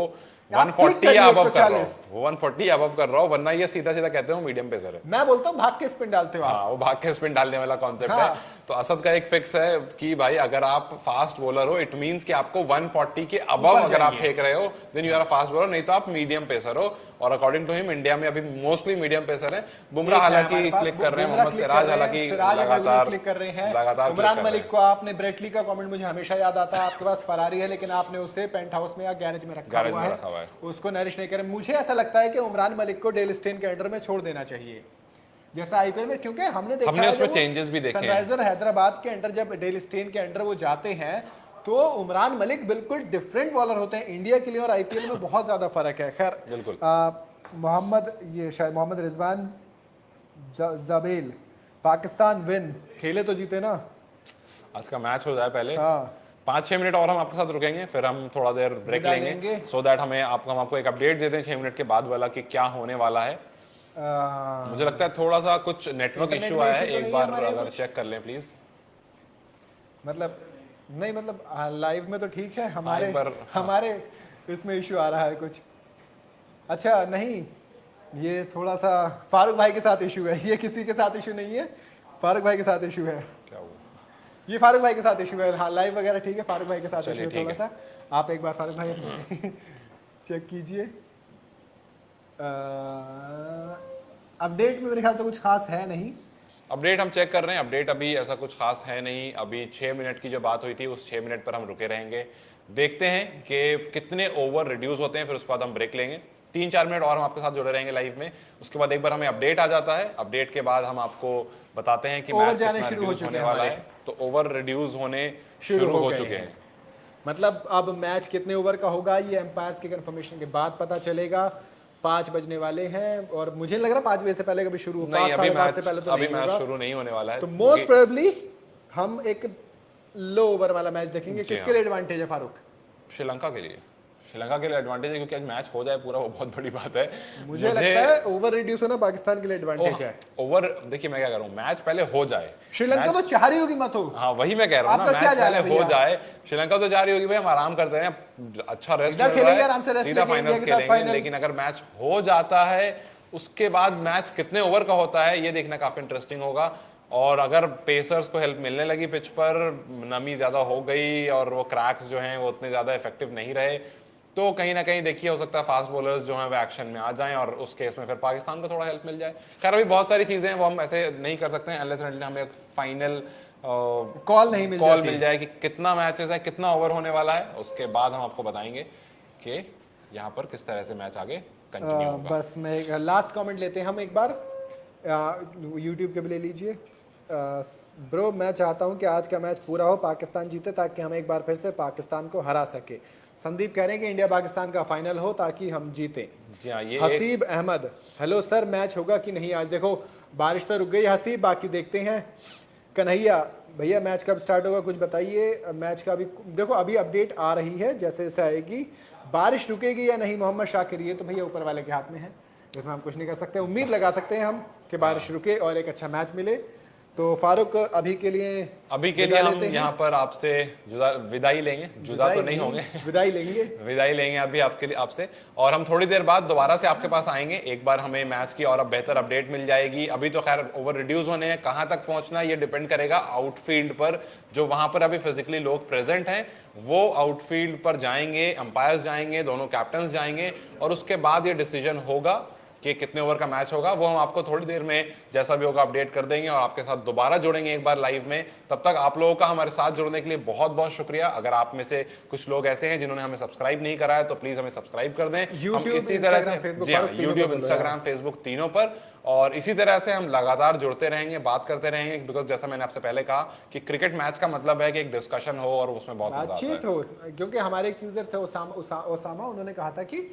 140 या अबव कर रहा हो, वो 140 अबव कर रहा हो, वरना ये सीधा सीधा कहते हैं मीडियम पेसर है। मैं बोलता हूं भाग के स्पिन डालते हो आप। हाँ, वो भाग के स्पिन डालने वाला कॉन्सेप्ट है। तो असद का एक फिक्स है कि भाई अगर आप फास्ट बॉलर हो इट मींस कि आपको 140 के अबव अगर आप फेंक रहे हो then you are a fast bowler, नहीं तो आप मीडियम पेसर हो। और अकॉर्डिंग टू हिम इंडिया में अभी मोस्टली मीडियम पेसर है। बुमराह हालांकि क्लिक कर रहे हैं, मोहम्मद सिराज हालांकि लगातार क्लिक कर रहे हैं। लगातार उमरान मलिक को आपने, ब्रेटली का कमेंट मुझे हमेशा याद आता है, आपके पास फरारी है लेकिन आपने उसे पेंट हाउस में या गैरेज में रखा हुआ है, उसको नरिश नहीं करें। मुझे ऐसा लगता है कि उमरान मलिक को डेल स्टेन के अंडर में छोड़ देना चाहिए जैसा आईपीएल में, क्योंकि हमने उसमें चेंजेस भी देखे हैं। सनराइजर हैदराबाद के अंडर जब डेल स्टेन के अंडर वो जाते हैं तो उमरान मलिक बिल्कुल डिफरेंट बॉलर होते हैं। इंडिया के लिए और आईपीएल में बहुत ज्यादा फर्क है। खैर बिल्कुल। मोहम्मद, ये शायद मोहम्मद रिजवान जबेल, पाकिस्तान विन, खेले तो जीते ना। आज का मैच हो जाए पहले, हाँ 5-6 मिनट और हम आपके साथ रुकेंगे, फिर हम थोड़ा देर ब्रेक विदा लेंगे लेंगे। सो दैट हम आपको एक अपडेट देते हैं 6 मिनट के बाद वाला कि क्या होने वाला है। मुझे लगता है थोड़ा सा कुछ नेटवर्क इंटरनेट इशू में आया है, issue तो एक नहीं है बार हमारे अगर कुछ? चेक कर लें प्लीज। मतलब नहीं, मतलब लाइव में तो ठीक है, हमारे एक बार, हाँ। हमारे इसमें इशू आ रहा है कुछ। अच्छा नहीं, ये थोड़ा सा फारूक भाई के साथ इशू है, ये किसी के साथ इशू नहीं है, फारूक भाई के साथ इशू है। क्या हुआ? ये फारूक भाई के साथ इशू है। हाँ लाइव वगैरह ठीक है, फारूक भाई के साथ चलिए, इशू है ठीक थोड़ा सा। आप एक बार फारूक भाई चेक कीजिए। अपडेट में मेरे ख्याल से कुछ खास है नहीं। अपडेट हम चेक कर रहे हैं, अपडेट अभी ऐसा कुछ खास है नहीं। अभी 6 मिनट की जो बात हुई थी उस 6 मिनट पर हम रुके रहेंगे, देखते हैं कि कितने ओवर रिड्यूस होते हैं, फिर उसके बाद हम ब्रेक लेंगे। 3-4 मिनट और हम आपके साथ जुड़े रहेंगे लाइव में। उसके बाद एक बार हमें अपडेट आ जाता है, अपडेट के बाद हम आपको बताते हैं कि ओवर मैच जाने कितना शुरू हो रिड्यूस चुके होने हैं वाला हमारे। है। तो ओवर रिड्यूस होने शुरू हो गए चुके हैं। हैं। मतलब अब मैच कितने ओवर का होगा ये एम्पायर्स के कंफर्मेशन के बाद पता चलेगा। 5 बजने वाले हैं और मुझे लग रहा है 5 बजे से पहले कभी शुरू हो, नहीं, 5 साढ़े 5 से पहले तो अभी नहीं मैच होगा। शुरू नहीं होने वाला है तो क्योंकि- मोस्ट प्रोबेबली हम एक लो ओवर वाला मैच देखेंगे। जी किसके हाँ। लिए एडवांटेज है फारूक? श्रीलंका के लिए, श्रीलंका के लिए एडवांटेज है क्योंकि आज मैच हो जाए पूरा, वो बहुत बड़ी बात है। मुझे लगता है ओवर रिड्यूस होना पाकिस्तान के लिए एडवांटेज है। ओवर, देखिए मैं क्या कर रहा हूँ, मैच पहले हो जाए। श्रीलंका तो चाह रही होगी मत हो। हाँ वही मैं कह रहा हूँ ना, आपका क्या मैच जा रहा है पहले हो भैया? जाए। श्रीलंका तो जा रही होगी भाई हम आराम करते हैं, अच्छा रेस्ट सीधा मिल रहा खेलेंगे, है, आराम से रेस्ट सीधा लेंगे, इंडिया फाइनल्स के साथ खेलेंगे। फाइनल। लेकिन अगर मैच हो जाता है उसके बाद मैच कितने ओवर का होता है ये देखना काफी इंटरेस्टिंग होगा। और अगर पेसर्स को हेल्प मिलने लगी पिच पर, नमी ज्यादा हो गई और वो क्रैक्स जो हैं वो उतने ज्यादा इफेक्टिव नहीं रहे, तो कहीं ना कहीं देखिए हो सकता है फास्ट बॉलर्स जो हैं वो एक्शन में आ जाएं और उस केस में फिर पाकिस्तान को थोड़ा हेल्प मिल जाए। खैर अभी बहुत सारी चीजें हैं वो हम ऐसे नहीं कर सकते हैं अनलेस एंड अनटिल हमें एक फाइनल कॉल नहीं कॉल मिल जाए कि कितना मैचेस है, कितना ओवर होने वाला है। उसके बाद हम आपको बताएंगे कि यहाँ पर किस तरह से मैच आगे कंटिन्यू होगा। बस मैं एक लास्ट कमेंट लेते हैं हम एक बार। यूट्यूब के भी ले लीजिए। ब्रो मैं चाहता हूं कि आज का मैच पूरा हो, पाकिस्तान जीते ताकि हम एक बार फिर से पाकिस्तान को हरा सके। संदीप कह रहे हैं कि इंडिया पाकिस्तान का फाइनल हो ताकि हम जीतें। जी हाँ, ये Haseeb Ahmed, hello sir match होगा कि नहीं आज? देखो बारिश तो रुक गई हसीब, बाकी देखते हैं। कन्हैया भैया मैच कब स्टार्ट होगा कुछ बताइए। मैच का अभी देखो, अभी अपडेट आ रही है, जैसे जैसे आएगी। बारिश रुकेगी या नहीं मोहम्मद शाकिर, ये तो भैया ऊपर वाले के हाथ में है, इसमें हम कुछ नहीं कर सकते। उम्मीद लगा सकते हैं हम कि बारिश रुके और एक अच्छा मैच मिले। तो फारूक अभी के लिए हम विदा लेते हैं। यहाँ पर आपसे विदाई लेंगे, जुदा तो नहीं होंगे, विदाई लेंगे। विदाई लेंगे अभी आपके लिए आपसे। और हम थोड़ी देर बाद दोबारा से आपके पास आएंगे, एक बार हमें मैच की और अब बेहतर अपडेट मिल जाएगी। अभी तो खैर ओवर रिड्यूस होने हैं, कहां तक पहुंचना है ये डिपेंड करेगा आउटफील्ड पर। जो वहां पर अभी फिजिकली लोग प्रेजेंट हैं वो आउटफील्ड पर जाएंगे, अंपायर्स जाएंगे, दोनों कैप्टन जाएंगे और उसके बाद ये डिसीजन होगा कि कितने ओवर का मैच होगा। वो हम आपको थोड़ी देर में जैसा भी होगा अपडेट कर देंगे और आपके साथ दोबारा जुड़ेंगे एक बार लाइव में। तब तक आप लोगों का हमारे साथ जुड़ने के लिए बहुत बहुत शुक्रिया। अगर आप में से कुछ लोग ऐसे हैं जिन्होंने हमें सब्सक्राइब नहीं करा है तो प्लीज हमें सब्सक्राइब कर दें। हम इसी तरह से, जी हाँ, यूट्यूब, इंस्टाग्राम, फेसबुक तीनों पर, और इसी तरह से हम लगातार जुड़ते रहेंगे, बात करते रहेंगे। बिकॉज जैसा मैंने आपसे पहले कहा कि क्रिकेट मैच का मतलब है कि एक डिस्कशन हो और उसमें बहुत मजा आता बातचीत है। हो। क्योंकि हमारे एक यूजर थे ओसामा, उन्होंने कहा था कि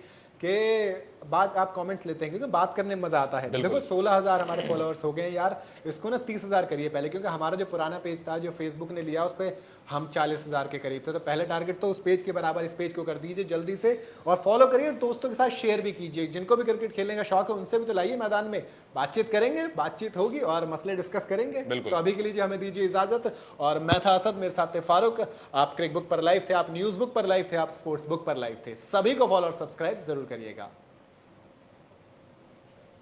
बात आप कमेंट्स लेते हैं क्योंकि बात करने में मजा आता है। देखो 16,000 हमारे फॉलोअर्स हो गए यार, इसको ना 30,000 करिए पहले, क्योंकि हमारा जो पुराना पेज था जो फेसबुक ने लिया उस पर हम 40,000 के करीब थे। तो पहले टारगेट तो उस पेज के बराबर इस पेज को कर दीजिए जल्दी से, और फॉलो करिए, दोस्तों के साथ शेयर भी कीजिए। जिनको भी क्रिकेट खेलने का शौक है उनसे भी तो लाइए मैदान में, बातचीत करेंगे, बातचीत होगी और मसले डिस्कस करेंगे। तो अभी के लिए हमें दीजिए इजाजत। और मैं था असद, मेरे साथ थे फारूक। आप क्रिक बुक पर लाइव थे, आप न्यूज बुक पर लाइव थे, आप स्पोर्ट्स बुक पर लाइव थे। सभी को फॉलो और सब्सक्राइब जरूर करिएगा।